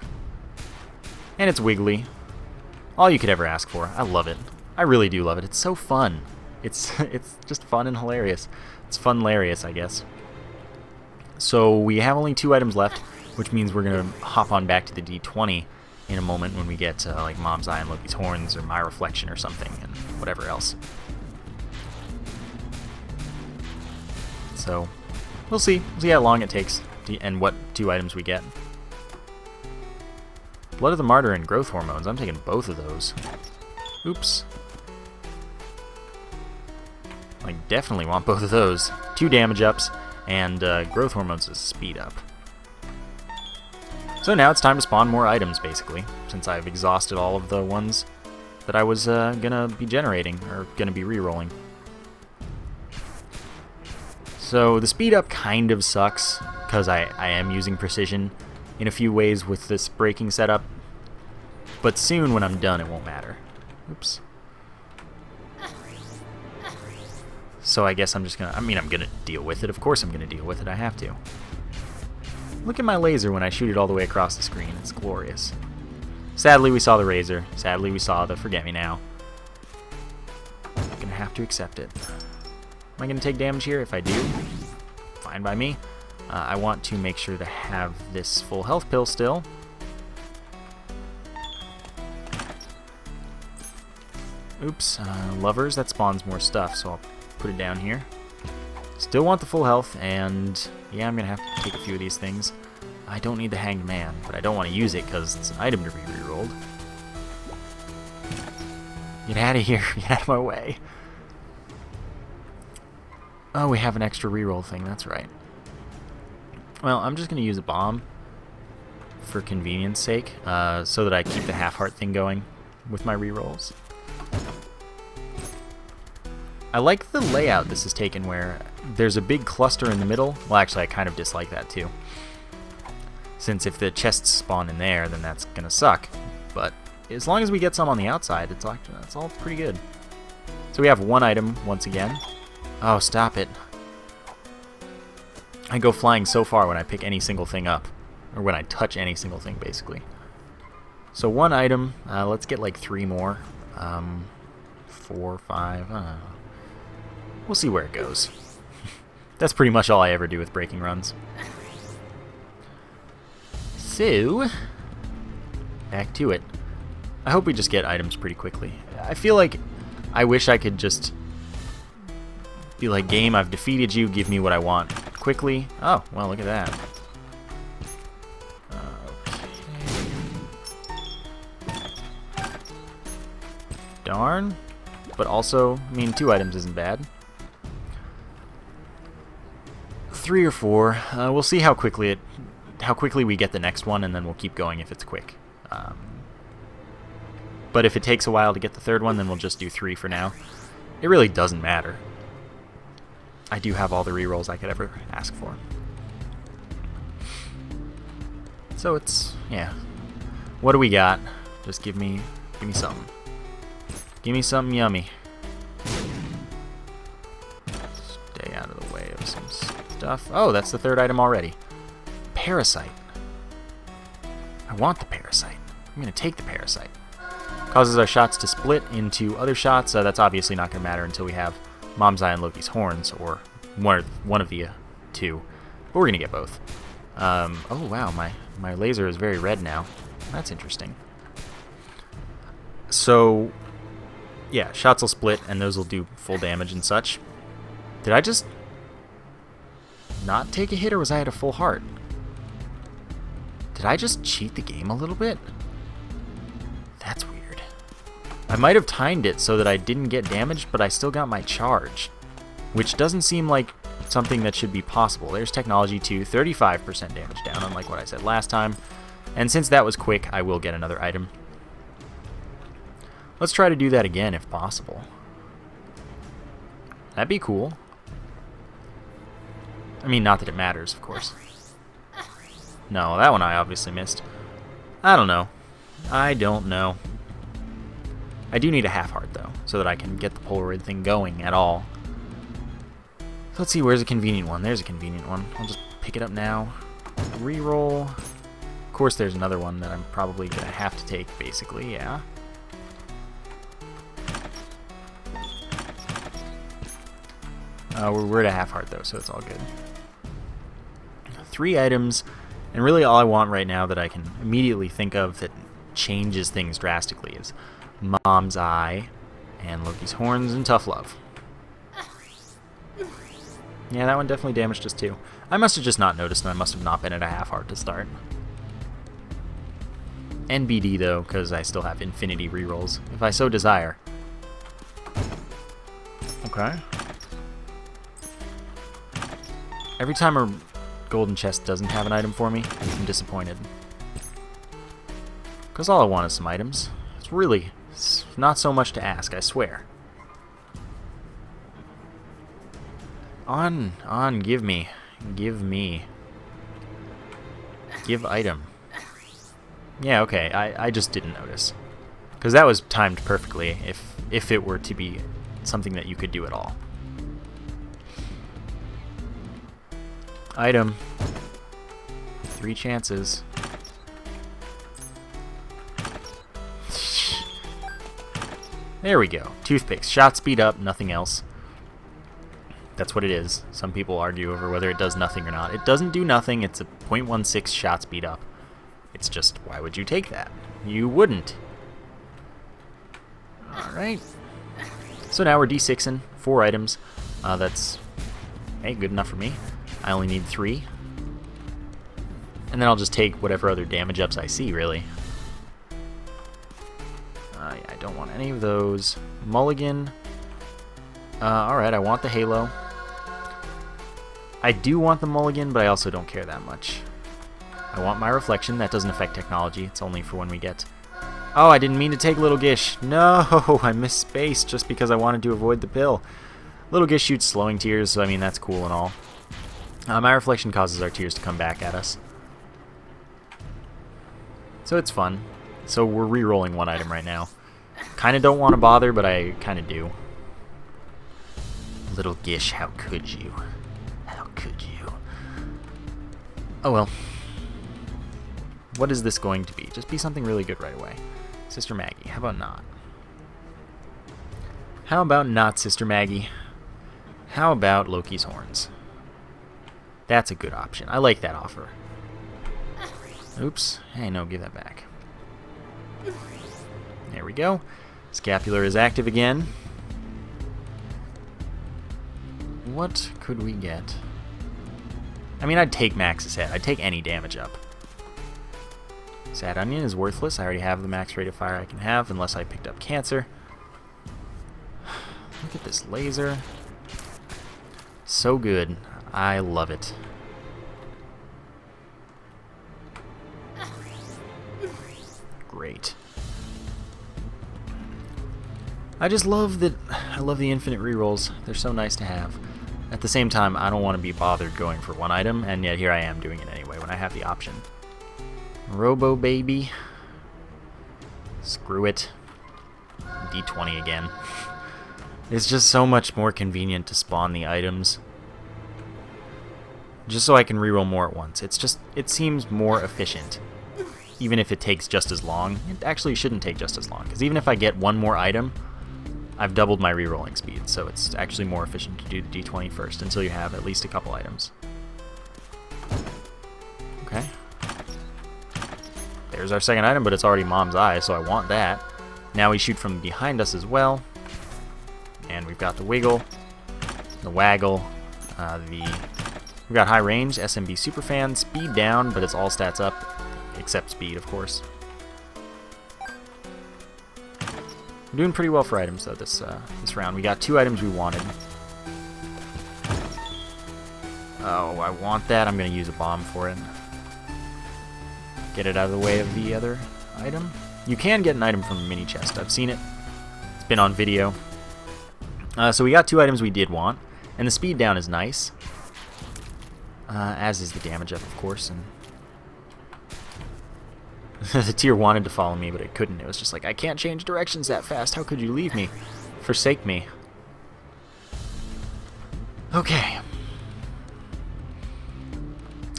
A: and it's wiggly. All you could ever ask for. I love it. I really do love it. It's so fun. It's just fun and hilarious. It's fun-larious, I guess. So we have only 2 items left, which means we're going to hop on back to the D20 in a moment when we get like Mom's Eye and Loki's Horns or My Reflection or something and whatever else. So we'll see. We'll see how long it takes and what 2 items we get. Blood of the Martyr and Growth Hormones. I'm taking both of those. Oops. I definitely want both of those. 2 damage ups, and Growth Hormones is speed up. So now it's time to spawn more items, basically, since I've exhausted all of the ones that I was gonna be generating, or gonna be re-rolling. So the speed up kind of sucks, because I am using precision in a few ways with this braking setup, but soon when I'm done it won't matter. Oops. So I guess I'm just gonna, I'm gonna deal with it. Of course I'm gonna deal with it, I have to. Look at my laser when I shoot it all the way across the screen, it's glorious. Sadly we saw the Razor, sadly we saw the Forget Me Now. I'm gonna have to accept it. Am I going to take damage here? If I do, fine by me. I want to make sure to have this full health pill still. Oops, lovers, that spawns more stuff, so I'll put it down here. Still want the full health, and yeah, I'm going to have to take a few of these things. I don't need the Hanged Man, but I don't want to use it because it's an item to be rerolled. Get out of here, get out of my way. Oh, we have an extra reroll thing, that's right. Well, I'm just going to use a bomb for convenience sake, so that I keep the half-heart thing going with my rerolls. I like the layout this is taken where there's a big cluster in the middle. Well, actually, I kind of dislike that too. Since if the chests spawn in there, then that's going to suck. But as long as we get some on the outside, it's all pretty good. So we have one item once again. Oh, stop it. I go flying so far when I pick any single thing up. Or when I touch any single thing, basically. So one item. Let's get like 3 more. 4, 5, I don't know. We'll see where it goes. That's pretty much all I ever do with breaking runs. So, back to it. I hope we just get items pretty quickly. I feel like I wish I could just be like, game, I've defeated you, give me what I want quickly. Oh, well, look at that. Okay. Darn. But also, I mean, 2 items isn't bad. 3 or 4. We'll see how quickly we get the next one, and then we'll keep going if it's quick. But if it takes a while to get the 3rd one, then we'll just do 3 for now. It really doesn't matter. I do have all the rerolls I could ever ask for. So it's, yeah. What do we got? Just give me something. Give me something yummy. Stay out of the way of some stuff. Oh, that's the 3rd item already. Parasite. I want the parasite. I'm going to take the parasite. Causes our shots to split into other shots. That's obviously not going to matter until we have Mom's Eye and Loki's Horns, or one of the 2. But we're going to get both. Oh, wow, my laser is very red now. That's interesting. So, yeah, shots will split, and those will do full damage and such. Did I just not take a hit, or was I at a full heart? Did I just cheat the game a little bit? That's weird. I might have timed it so that I didn't get damaged, but I still got my charge, which doesn't seem like something that should be possible. There's technology 2, 35% damage down, unlike what I said last time. And since that was quick, I will get another item. Let's try to do that again if possible. That'd be cool. I mean, not that it matters, of course. No, that one I obviously missed. I don't know. I don't know. I do need a half heart, though, so that I can get the Polaroid thing going at all. Let's see, where's a convenient one? There's a convenient one. I'll just pick it up now. Reroll. Of course, there's another one that I'm probably going to have to take, basically, yeah. We're at a half heart, though, so it's all good. 3 items, and really all I want right now that I can immediately think of that changes things drastically is Mom's Eye and Loki's Horns and Tough Love. Yeah, that one definitely damaged us too. I must have just not noticed, and I must have not been at a half heart to start. NBD though, because I still have infinity rerolls, if I so desire. Okay. Every time a golden chest doesn't have an item for me, I'm disappointed. Because all I want is some items. It's not so much to ask, I swear. On, give me. Give me. Give item. Yeah, okay, I just didn't notice. Because that was timed perfectly if it were to be something that you could do at all. Item. 3 chances. There we go. Toothpicks. Shot speed up, nothing else. That's what it is. Some people argue over whether it does nothing or not. It doesn't do nothing. It's a 0.16 shot speed up. It's just, why would you take that? You wouldn't. Alright. So now we're D6ing 4 items. That's, hey, good enough for me. I only need 3. And then I'll just take whatever other damage ups I see, really. Yeah, I don't want any of those. Mulligan. Alright, I want the Halo. I do want the Mulligan, but I also don't care that much. I want my Reflection. That doesn't affect technology. It's only for when we get... Oh, I didn't mean to take Little Gish. No, I misspaced just because I wanted to avoid the pill. Little Gish shoots slowing tears, so I mean, that's cool and all. My Reflection causes our tears to come back at us. So it's fun. So we're re-rolling 1 item right now. Kind of don't want to bother, but I kind of do. Little Gish, how could you? How could you? Oh well. What is this going to be? Just be something really good right away. Sister Maggie, how about not? How about not, Sister Maggie? How about Loki's Horns? That's a good option. I like that offer. Oops. Hey, no, give that back. There we go. Scapular is active again. What could we get? I mean, I'd take Max's head. I'd take any damage up. Sad Onion is worthless. I already have the max rate of fire I can have, unless I picked up Cancer. Look at this laser. So good. I love it. Great. I just love that. I love the infinite rerolls. They're so nice to have. At the same time, I don't want to be bothered going for 1 item, and yet here I am doing it anyway when I have the option. Robo Baby. Screw it. D20 again. It's just so much more convenient to spawn the items. Just so I can reroll more at once. It seems more efficient. Even if it takes just as long. It actually shouldn't take just as long, because even if I get 1 more item, I've doubled my rerolling speed, so it's actually more efficient to do the D20 first until you have at least a couple items. Okay. There's our second item, but it's already Mom's Eye, so I want that. Now we shoot from behind us as well. And we've got the Wiggle, the Waggle, we've got high range, SMB Superfan, speed down, but it's all stats up, except speed, of course. We're doing pretty well for items, though, this round. We got 2 items we wanted. Oh, I want that. I'm going to use a bomb for it. Get it out of the way of the other item. You can get an item from a mini chest. I've seen it. It's been on video. So we got 2 items we did want. And the speed down is nice. As is the damage up, of course. And the tier wanted to follow me, but it couldn't. It was just like, I can't change directions that fast. How could you leave me? Forsake me. Okay.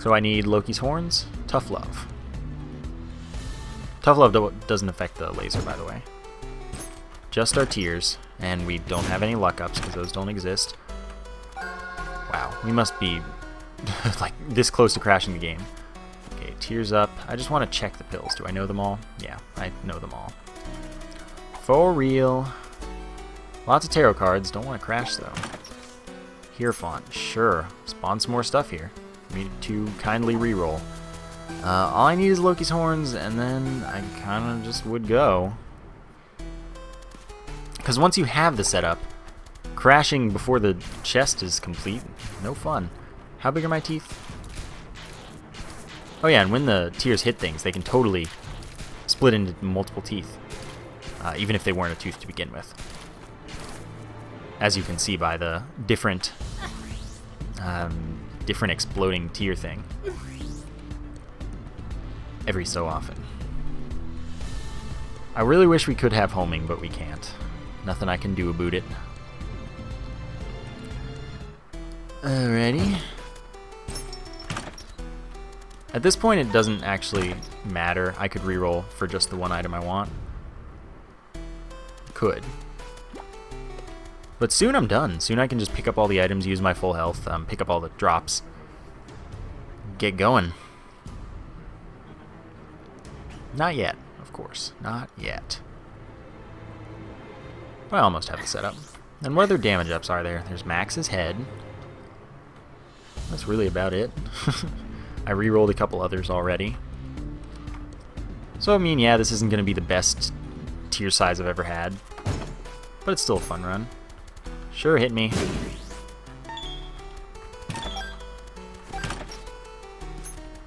A: So I need Loki's Horns. Tough Love. Tough Love doesn't affect the laser, by the way. Just our tears. And we don't have any luck ups because those don't exist. Wow. We must be like this close to crashing the game. Okay, tears up. I just want to check the pills. Do I know them all? Yeah, I know them all. For real. Lots of tarot cards. Don't want to crash, though. Hierophant. Sure. Spawn some more stuff here for me to kindly reroll. All I need is Loki's Horns, and then I kind of just would go. Because once you have the setup, crashing before the chest is complete, no fun. How big are my teeth? Oh yeah, and when the tears hit things, they can totally split into multiple teeth, even if they weren't a tooth to begin with. As you can see by the different exploding tear thing. Every so often. I really wish we could have homing, but we can't. Nothing I can do about it. Alrighty. At this point, it doesn't actually matter. I could reroll for just the 1 item I want. Could. But soon I'm done. Soon I can just pick up all the items, use my full health, pick up all the drops. Get going. Not yet, of course. Not yet. But I almost have the setup. And what other damage ups are there? There's Max's head. That's really about it. I re-rolled a couple others already. So, I mean, yeah, this isn't going to be the best tier size I've ever had. But it's still a fun run. Sure, hit me.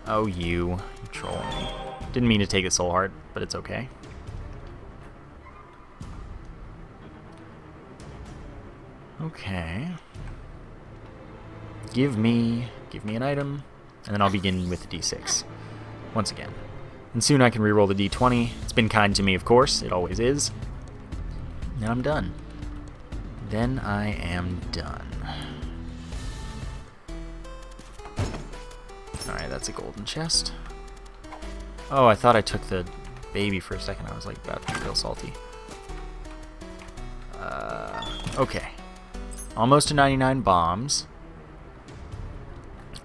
A: Oh, you trolling me. Didn't mean to take a soul heart, but it's okay. Okay. Give me an item, and then I'll begin with the D6 once again. And soon I can reroll the D20. It's been kind to me, of course. It always is. And I'm done. Then I am done. Alright, that's a golden chest. Oh, I thought I took the baby for a second. I was like about to be real salty. Okay. Almost to 99 bombs.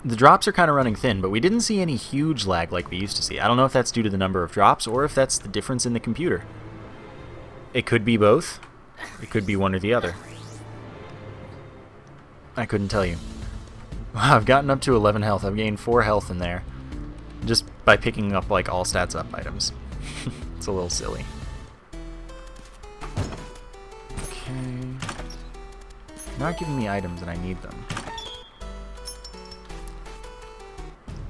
A: The drops are kind of running thin, but we didn't see any huge lag like we used to see. I don't know if that's due to the number of drops or if that's the difference in the computer. It could be both. It could be one or the other. I couldn't tell you. Wow, I've gotten up to 11 health. I've gained 4 health in there just by picking up like all stats up items. It's a little silly. Okay. Not giving me items and I need them.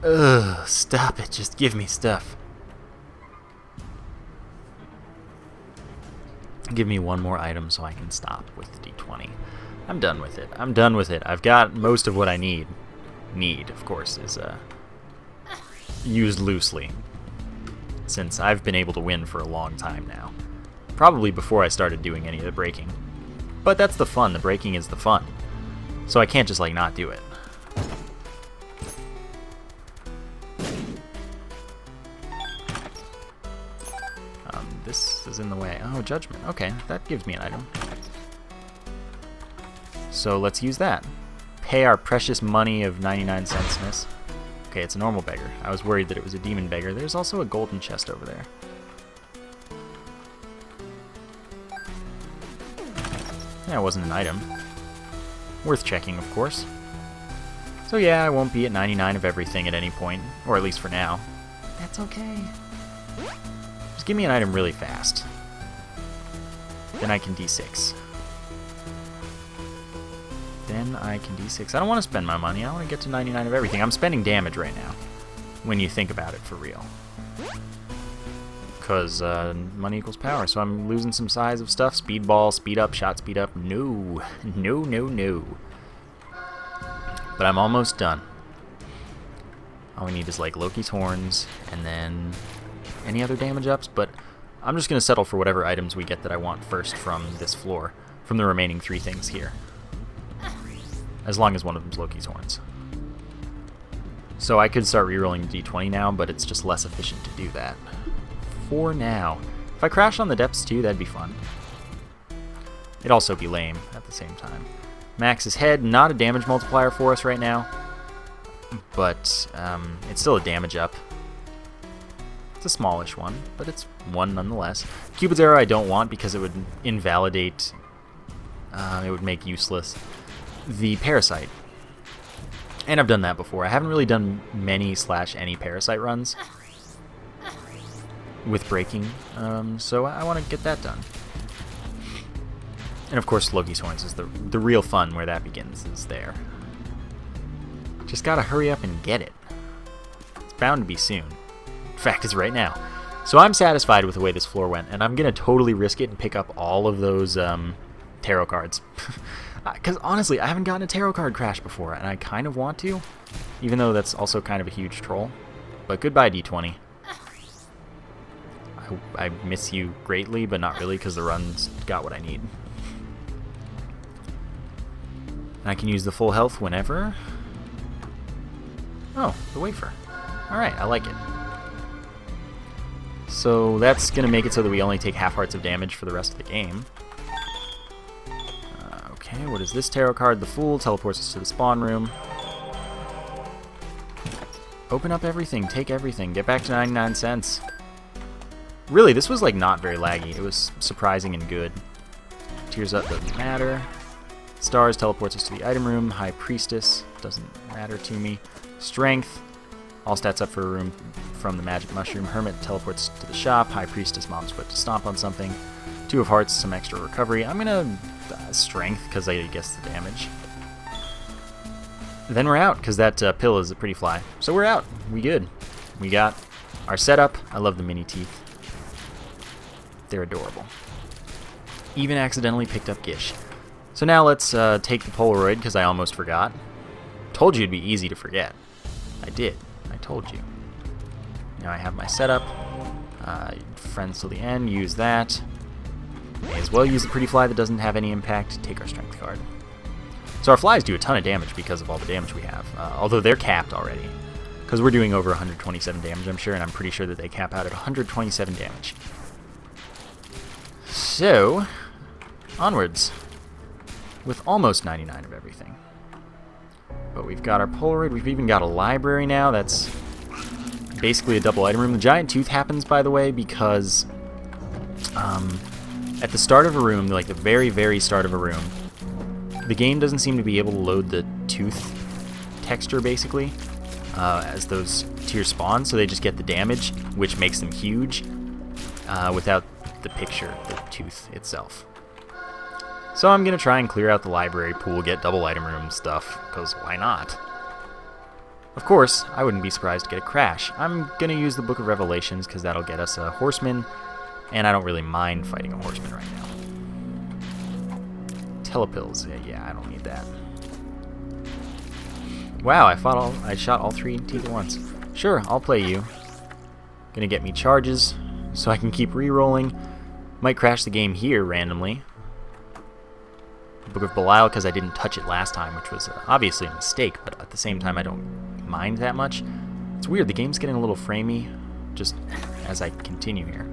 A: Ugh, stop it. Just give me stuff. Give me one more item so I can stop with the D20. I'm done with it. I'm done with it. I've got most of what I need. Need, of course, is used loosely, since I've been able to win for a long time now. Probably before I started doing any of the breaking. But that's the fun. The breaking is the fun. So I can't just, like, not do it. This is in the way. Oh, Judgment. Okay, that gives me an item. So let's use that. Pay our precious money of 99 cents. Okay, it's a normal beggar. I was worried that it was a demon beggar. There's also a golden chest over there. Yeah, it wasn't an item. Worth checking, of course. So yeah, I won't be at 99 of everything at any point, or at least for now. That's okay. Just give me an item really fast. Then I can D6. Then I can D6. I don't want to spend my money. I want to get to 99 of everything. I'm spending damage right now, when you think about it for real. Because money equals power, so I'm losing some size of stuff. Speed ball, speed up, shot speed up. No. No, no, no. But I'm almost done. All we need is like Loki's horns, and then any other damage ups, but I'm just going to settle for whatever items we get that I want first from this floor, from the remaining 3 things here. As long as one of them's Loki's horns. So I could start rerolling the D20 now, but it's just less efficient to do that. For now. If I crash on the depths too, that'd be fun. It'd also be lame at the same time. Max's head, not a damage multiplier for us right now, but it's still a damage up. It's a smallish one, but it's one nonetheless. Cupid's arrow I don't want because it would invalidate, it would make useless the parasite. And I've done that before. I haven't really done many / any parasite runs with breaking, so I want to get that done. And of course Loki's horns is the real fun, where that begins, is there. Just gotta hurry up and get it. It's bound to be soon. In fact, it's right now. So I'm satisfied with the way this floor went, and I'm gonna totally risk it and pick up all of those tarot cards. Because honestly, I haven't gotten a tarot card crash before, and I kind of want to, even though that's also kind of a huge troll. But goodbye, D20. I miss you greatly, but not really, because the run's got what I need. And I can use the full health whenever. Oh, the wafer. Alright, I like it. So that's going to make it so that we only take half hearts of damage for the rest of the game. Okay, what is this tarot card? The Fool teleports us to the spawn room. Open up everything, take everything, get back to 99 cents. Really, this was like not very laggy. It was surprising and good. Tears Up doesn't matter. Stars teleports us to the item room. High Priestess doesn't matter to me. Strength, all stats up for a room from the Magic Mushroom. Hermit teleports to the shop. High Priestess, Mom's Foot to stomp on something. Two of Hearts, some extra recovery. I'm gonna Strength because I guess the damage. Then we're out because that pill is a pretty fly. So we're out. We good. We got our setup. I love the mini teeth. They're adorable. Even accidentally picked up Gish. So now let's take the Polaroid because I almost forgot. Told you it'd be easy to forget. I did. I told you. Now I have my setup. Friends till the end. Use that. May as well use the pretty fly that doesn't have any impact. Take our strength card. So our flies do a ton of damage because of all the damage we have. Although they're capped already. Because we're doing over 127 damage, I'm sure, and I'm pretty sure that they cap out at 127 damage. So, onwards. With almost 99 of everything. But we've got our Polaroid. We've even got a library now. That's basically a double item room. The giant tooth happens, by the way, because at the start of a room, like the very, very start of a room, the game doesn't seem to be able to load the tooth texture, basically, as those tiers spawn, so they just get the damage, which makes them huge, without the picture, the tooth itself. So I'm going to try and clear out the library pool, get double item room stuff, because why not? Of course, I wouldn't be surprised to get a crash. I'm going to use the Book of Revelations, because that'll get us a horseman, and I don't really mind fighting a horseman right now. Telepills, yeah, I don't need that. Wow, I shot all three teeth at once. Sure, I'll play you. Gonna get me charges, so I can keep re-rolling. Might crash the game here randomly. Book of Belial, because I didn't touch it last time, which was obviously a mistake, but at the same time I don't mind that much. It's weird, the game's getting a little framey, just as I continue here.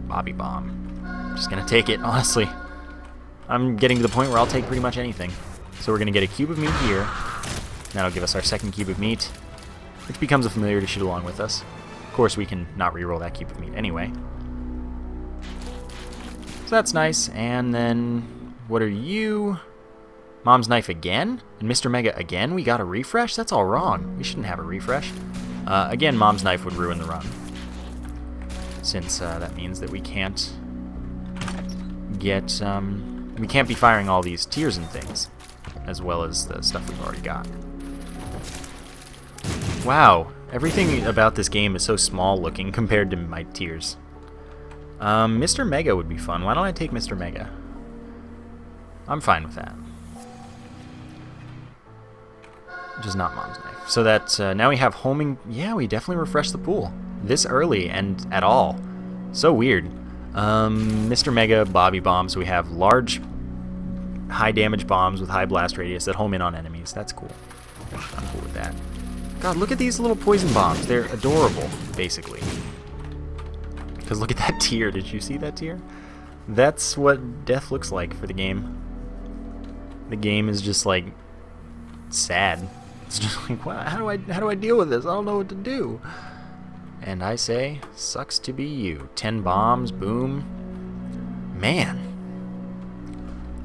A: Bobby Bomb. Just gonna take it, honestly. I'm getting to the point where I'll take pretty much anything. So we're going to get a cube of meat here. That'll give us our second cube of meat, which becomes a familiar to shoot along with us. Of course, we can not reroll that cube of meat anyway. So that's nice. And then, what are you? Mom's Knife again? And Mr. Mega again? We got a refresh? That's all wrong. We shouldn't have a refresh. Again, Mom's Knife would ruin the run, since that means that we can't get... we can't be firing all these tiers and things, as well as the stuff we've already got. Wow, everything about this game is so small looking compared to my tiers. Mr. Mega would be fun. Why don't I take Mr. Mega? I'm fine with that. Just not Mom's Knife. So that now we have homing. Yeah, we definitely refreshed the pool this early and at all. So weird. Mr. Mega, Bobby Bomb, so we have large, high damage bombs with high blast radius that home in on enemies. That's cool. I'm cool with that. God, look at these little poison bombs. They're adorable, basically. Because look at that tier. Did you see that tier? That's what death looks like for the game. The game is just like sad. It's just like, wow, how do I deal with this? I don't know what to do. And I say, sucks to be you. 10 bombs, boom. Man.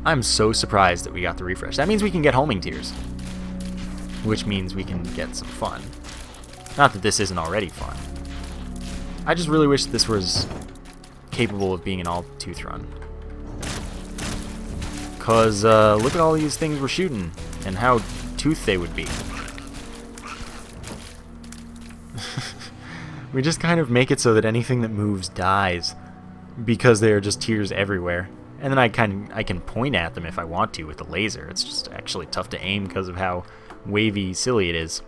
A: I'm so surprised that we got the refresh. That means we can get homing tiers. Which means we can get some fun. Not that this isn't already fun. I just really wish this was capable of being an all-tooth run. Because look at all these things we're shooting and how tooth they would be. We just kind of make it so that anything that moves dies because there are just tears everywhere. And then I can point at them if I want to with the laser. It's just actually tough to aim because of how wavy silly it is.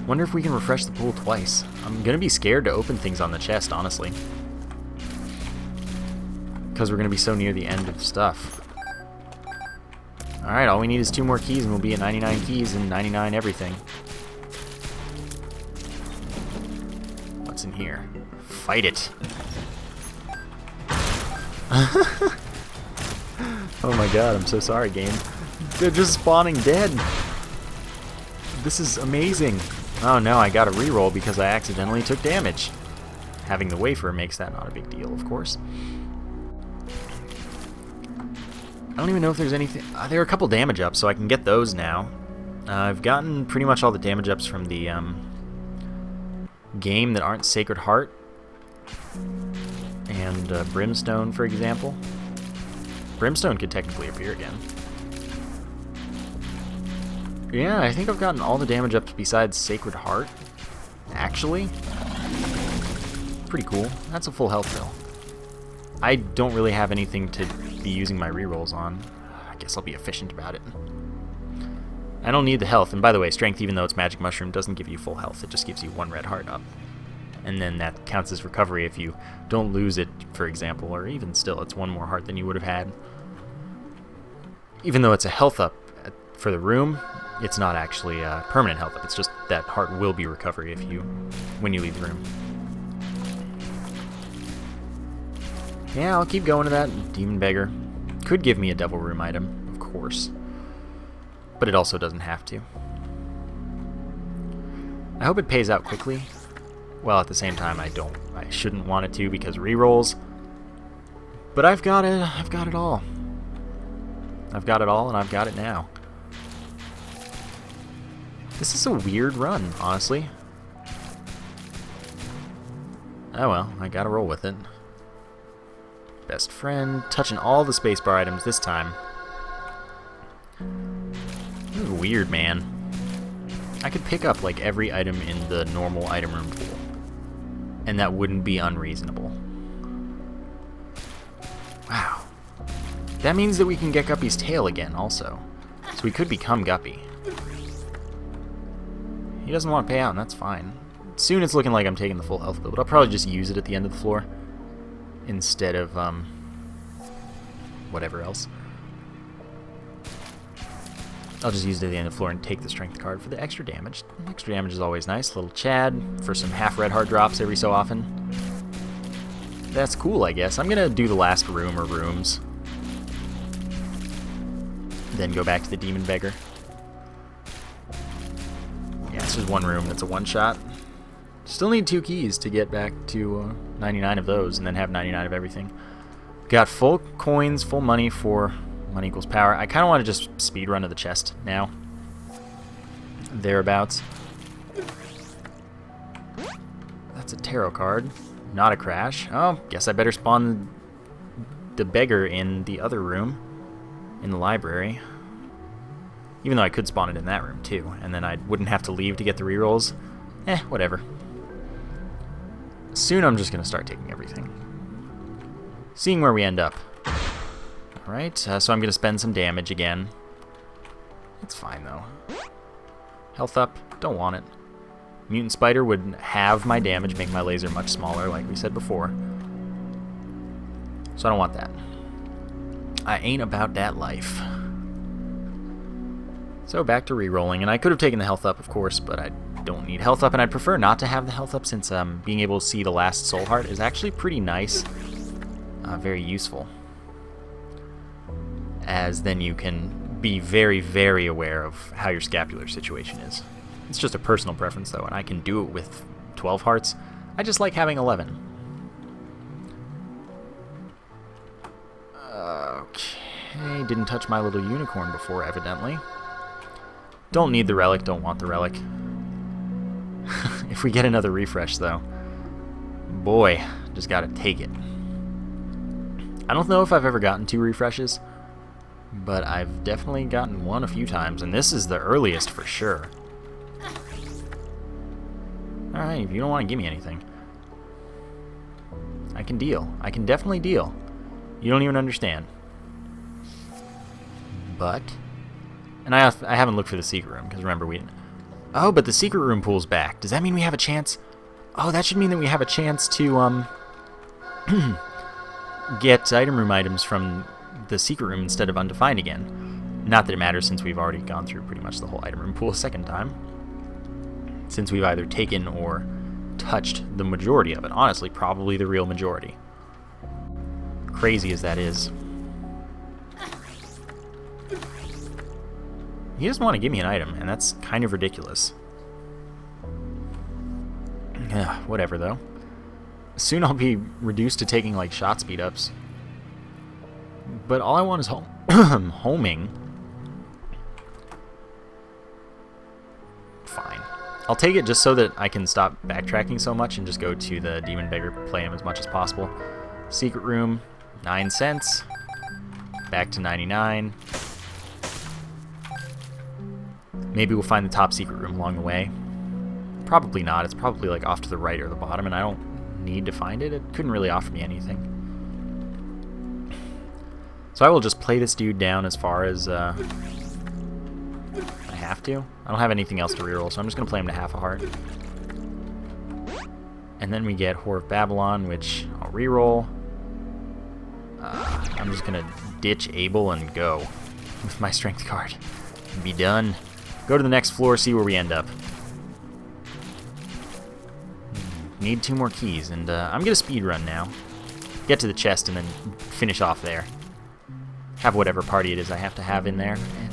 A: Wonder if we can refresh the pool twice. I'm gonna be scared to open things on the chest, honestly. Because we're gonna be so near the end of stuff. Alright, all we need is 2 more keys and we'll be at 99 keys and 99 everything. What's in here? Fight it. Oh my god, I'm so sorry, game. They're just spawning dead. This is amazing. Oh no, I got a reroll because I accidentally took damage. Having the wafer makes that not a big deal, of course. I don't even know if there's anything... there are a couple damage ups, so I can get those now. I've gotten pretty much all the damage ups from the game that aren't Sacred Heart. And Brimstone, for example. Brimstone could technically appear again. Yeah, I think I've gotten all the damage ups besides Sacred Heart. Actually. Pretty cool. That's a full health bill. I don't really have anything to be using my rerolls on. I guess I'll be efficient about it. I don't need the health. And by the way, strength, even though it's magic mushroom, doesn't give you full health. It just gives you 1 red heart up. And then that counts as recovery if you don't lose it, for example, or even still, it's 1 more heart than you would have had. Even though it's a health up for the room, it's not actually a permanent health up. It's just that heart will be recovery if when you leave the room. Yeah, I'll keep going to that. Demon Beggar could give me a Devil Room item, of course. But it also doesn't have to. I hope it pays out quickly. Well, at the same time, I shouldn't want it to because rerolls. But I've got it all. I've got it all, and I've got it now. This is a weird run, honestly. Oh well, I gotta roll with it. Best friend, touching all the spacebar items this time. This is weird, man. I could pick up like every item in the normal item room pool, and that wouldn't be unreasonable. Wow. That means that we can get Guppy's tail again also. So we could become Guppy. He doesn't want to pay out, and that's fine. Soon it's looking like I'm taking the full health bill, but I'll probably just use it at the end of the floor instead of whatever else. I'll just use it at the end of the floor and take the strength card for the extra damage. Extra damage is always nice. Little Chad for some half red heart drops every so often. That's cool, I guess. I'm gonna do the last room or rooms. Then go back to the Demon Beggar. Yeah, this is 1 room. That's a 1-shot. Still need 2 keys to get back to 99 of those and then have 99 of everything. Got full coins, full money for money equals power. I kind of want to just speed run to the chest now. Thereabouts. That's a tarot card. Not a crash. Oh, guess I better spawn the beggar in the other room. In the library. Even though I could spawn it in that room too. And then I wouldn't have to leave to get the rerolls. Whatever. Soon I'm just going to start taking everything. Seeing where we end up. Alright, so I'm going to spend some damage again. It's fine though. Health up, don't want it. Mutant Spider would halve my damage, make my laser much smaller, like we said before. So I don't want that. I ain't about that life. So back to rerolling, and I could have taken the health up, of course, but I don't need health up, and I'd prefer not to have the health up since being able to see the last soul heart is actually pretty nice. Very useful. As then you can be very, very aware of how your scapular situation is. It's just a personal preference, though, and I can do it with 12 hearts. I just like having 11. Okay, didn't touch my little unicorn before, evidently. Don't need the relic, don't want the relic. If we get another refresh, though, boy, just gotta take it. I don't know if I've ever gotten 2 refreshes, but I've definitely gotten 1 a few times, and this is the earliest for sure. Alright, if you don't want to give me anything, I can deal. I can definitely deal. You don't even understand. But, and I haven't looked for the secret room, because remember we... Oh, but the secret room pool's back. Does that mean we have a chance? Oh, that should mean that we have a chance to, get item room items from the secret room instead of undefined again. Not that it matters since we've already gone through pretty much the whole item room pool a second time. Since we've either taken or touched the majority of it. Honestly, probably the real majority. Crazy as that is. He doesn't want to give me an item, and that's kind of ridiculous. Yeah, whatever, though. Soon I'll be reduced to taking, like, shot speed-ups. But all I want is homing. Fine. I'll take it just so that I can stop backtracking so much and just go to the Demon Beggar, play him as much as possible. Secret room, 9 cents. Back to 99. Maybe we'll find the top secret room along the way. Probably not. It's probably like off to the right or the bottom, and I don't need to find it. It couldn't really offer me anything. So I will just play this dude down as far as I have to. I don't have anything else to reroll, so I'm just going to play him to half a heart. And then we get Whore of Babylon, which I'll reroll. I'm just going to ditch Abel and go with my strength card. Be done. Go to the next floor, see where we end up. Need 2 more keys, and I'm going to speed run now. Get to the chest and then finish off there. Have whatever party it is I have to have in there. And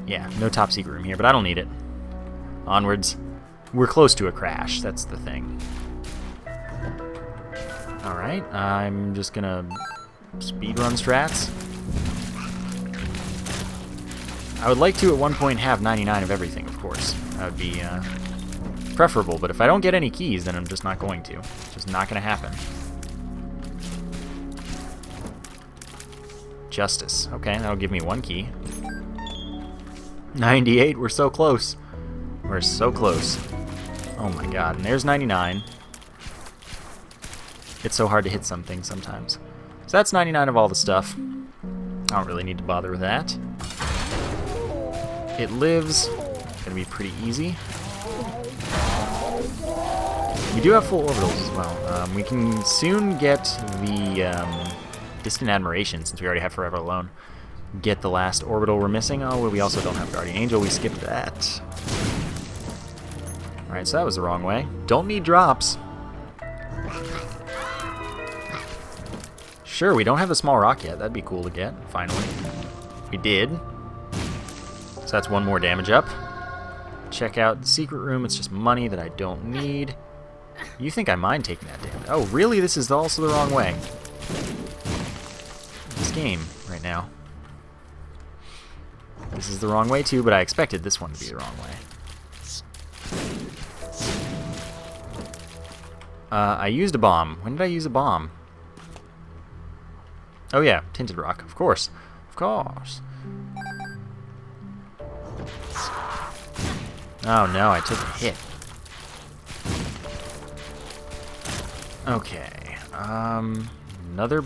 A: yeah, no top secret room here, but I don't need it. Onwards. We're close to a crash, that's the thing. Alright, I'm just going to speedrun strats. I would like to at one point have 99 of everything, of course. That would be preferable, but if I don't get any keys, then I'm just not going to. It's just not going to happen. Justice. Okay, that'll give me 1 key. 98, we're so close. We're so close. Oh my god, and there's 99. It's so hard to hit something sometimes. So that's 99 of all the stuff. I don't really need to bother with that. It lives. Gonna be pretty easy. We do have full orbitals as well. We can soon get the Distant Admiration, since we already have Forever Alone. Get the last orbital we're missing. Oh, well, we also don't have Guardian Angel. We skipped that. Alright, so that was the wrong way. Don't need drops. Sure, we don't have a small rock yet. That'd be cool to get, finally. We did. So that's 1 more damage up. Check out the secret room. It's just money that I don't need. You think I mind taking that damage? Oh, really? This is also the wrong way. This game right now. This is the wrong way too, but I expected this one to be the wrong way. I used a bomb. When did I use a bomb? Oh yeah, Tinted Rock. Of course. Of course. Oh no, I took a hit. Okay. Another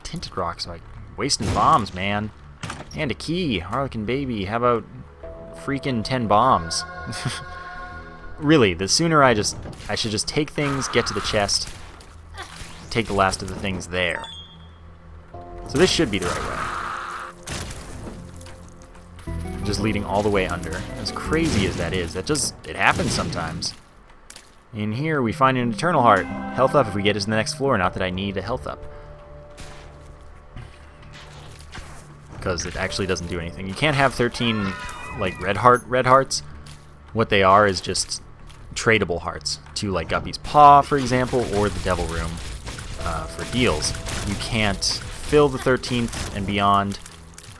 A: Tinted Rock, so I'm wasting bombs, man. And a key. Harlequin baby. How about freaking 10 bombs? Really, the sooner I should just take things, get to the chest, take the last of the things there. So this should be the right way. Just leading all the way under. As crazy as that is, it happens sometimes. In here we find an Eternal Heart. Health up if we get to the next floor, not that I need a health up. Because it actually doesn't do anything. You can't have 13 like red hearts. What they are is just tradable hearts to like Guppy's Paw, for example, or the Devil Room for deals. You can't fill the 13th and beyond,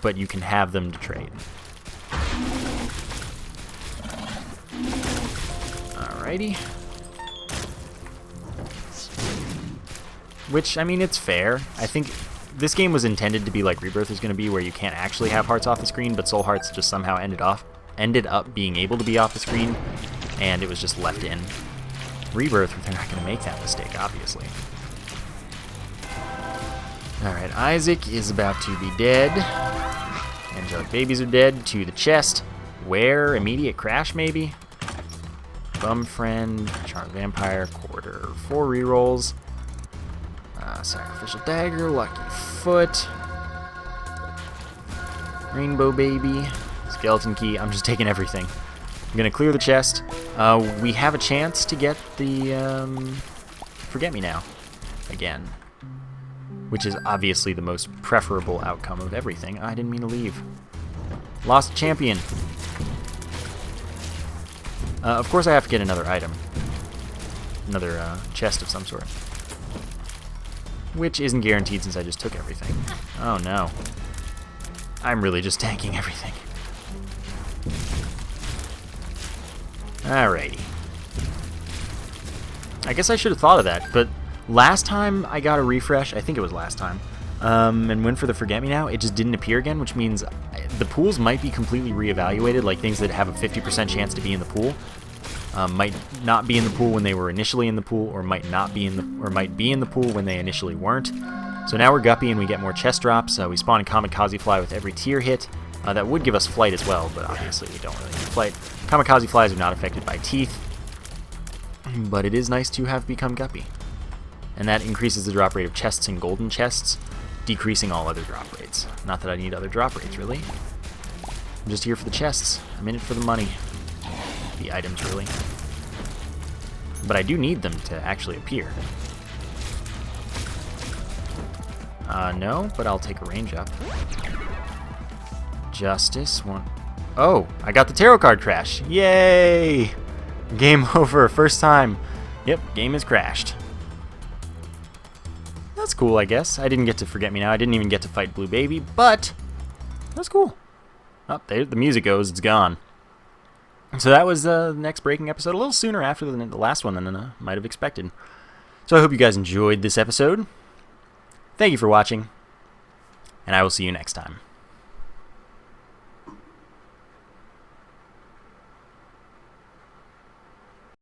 A: but you can have them to trade. Alrighty. Which, I mean, it's fair. I think this game was intended to be like Rebirth is going to be, where you can't actually have hearts off the screen, but Soul Hearts just somehow ended up being able to be off the screen, and it was just left in. Rebirth, they're not going to make that mistake, obviously. Alright, Isaac is about to be dead. Angelic babies are dead. To the chest. Where? Immediate crash, maybe? Bum Friend, Charmed Vampire, Quarter. 4 rerolls. Sacrificial Dagger, Lucky Foot. Rainbow Baby. Skeleton Key. I'm just taking everything. I'm going to clear the chest. We have a chance to get the Forget Me Now again, which is obviously the most preferable outcome of everything. I didn't mean to leave. Lost champion. Of course I have to get another item. Another chest of some sort. Which isn't guaranteed since I just took everything. Oh no. I'm really just tanking everything. Alrighty. I guess I should have thought of that, but last time I got a refresh, I think it was last time, and went for the Forget Me Now, it just didn't appear again, which means the pools might be completely reevaluated, like things that have a 50% chance to be in the pool might not be in the pool when they were initially in the pool, or might be in the pool when they initially weren't. So now we're Guppy and we get more chest drops. We spawn a Kamikaze Fly with every tier hit. That would give us flight as well, but obviously we don't really need flight. Kamikaze Flies are not affected by teeth, but it is nice to have become Guppy. And that increases the drop rate of chests and golden chests, decreasing all other drop rates. Not that I need other drop rates, really. I'm just here for the chests. I'm in it for the money. The items, really. But I do need them to actually appear. No, but I'll take a range up. Justice, one. Oh, I got the tarot card crash. Yay! Game over, first time. Yep, game has crashed. That's cool, I guess. I didn't get to Forget Me Now. I didn't even get to fight Blue Baby, but that's cool. Oh, there the music goes. It's gone. So that was the next breaking episode, a little sooner after the last one than I might have expected. So I hope you guys enjoyed this episode. Thank you for watching, and I will see you next time.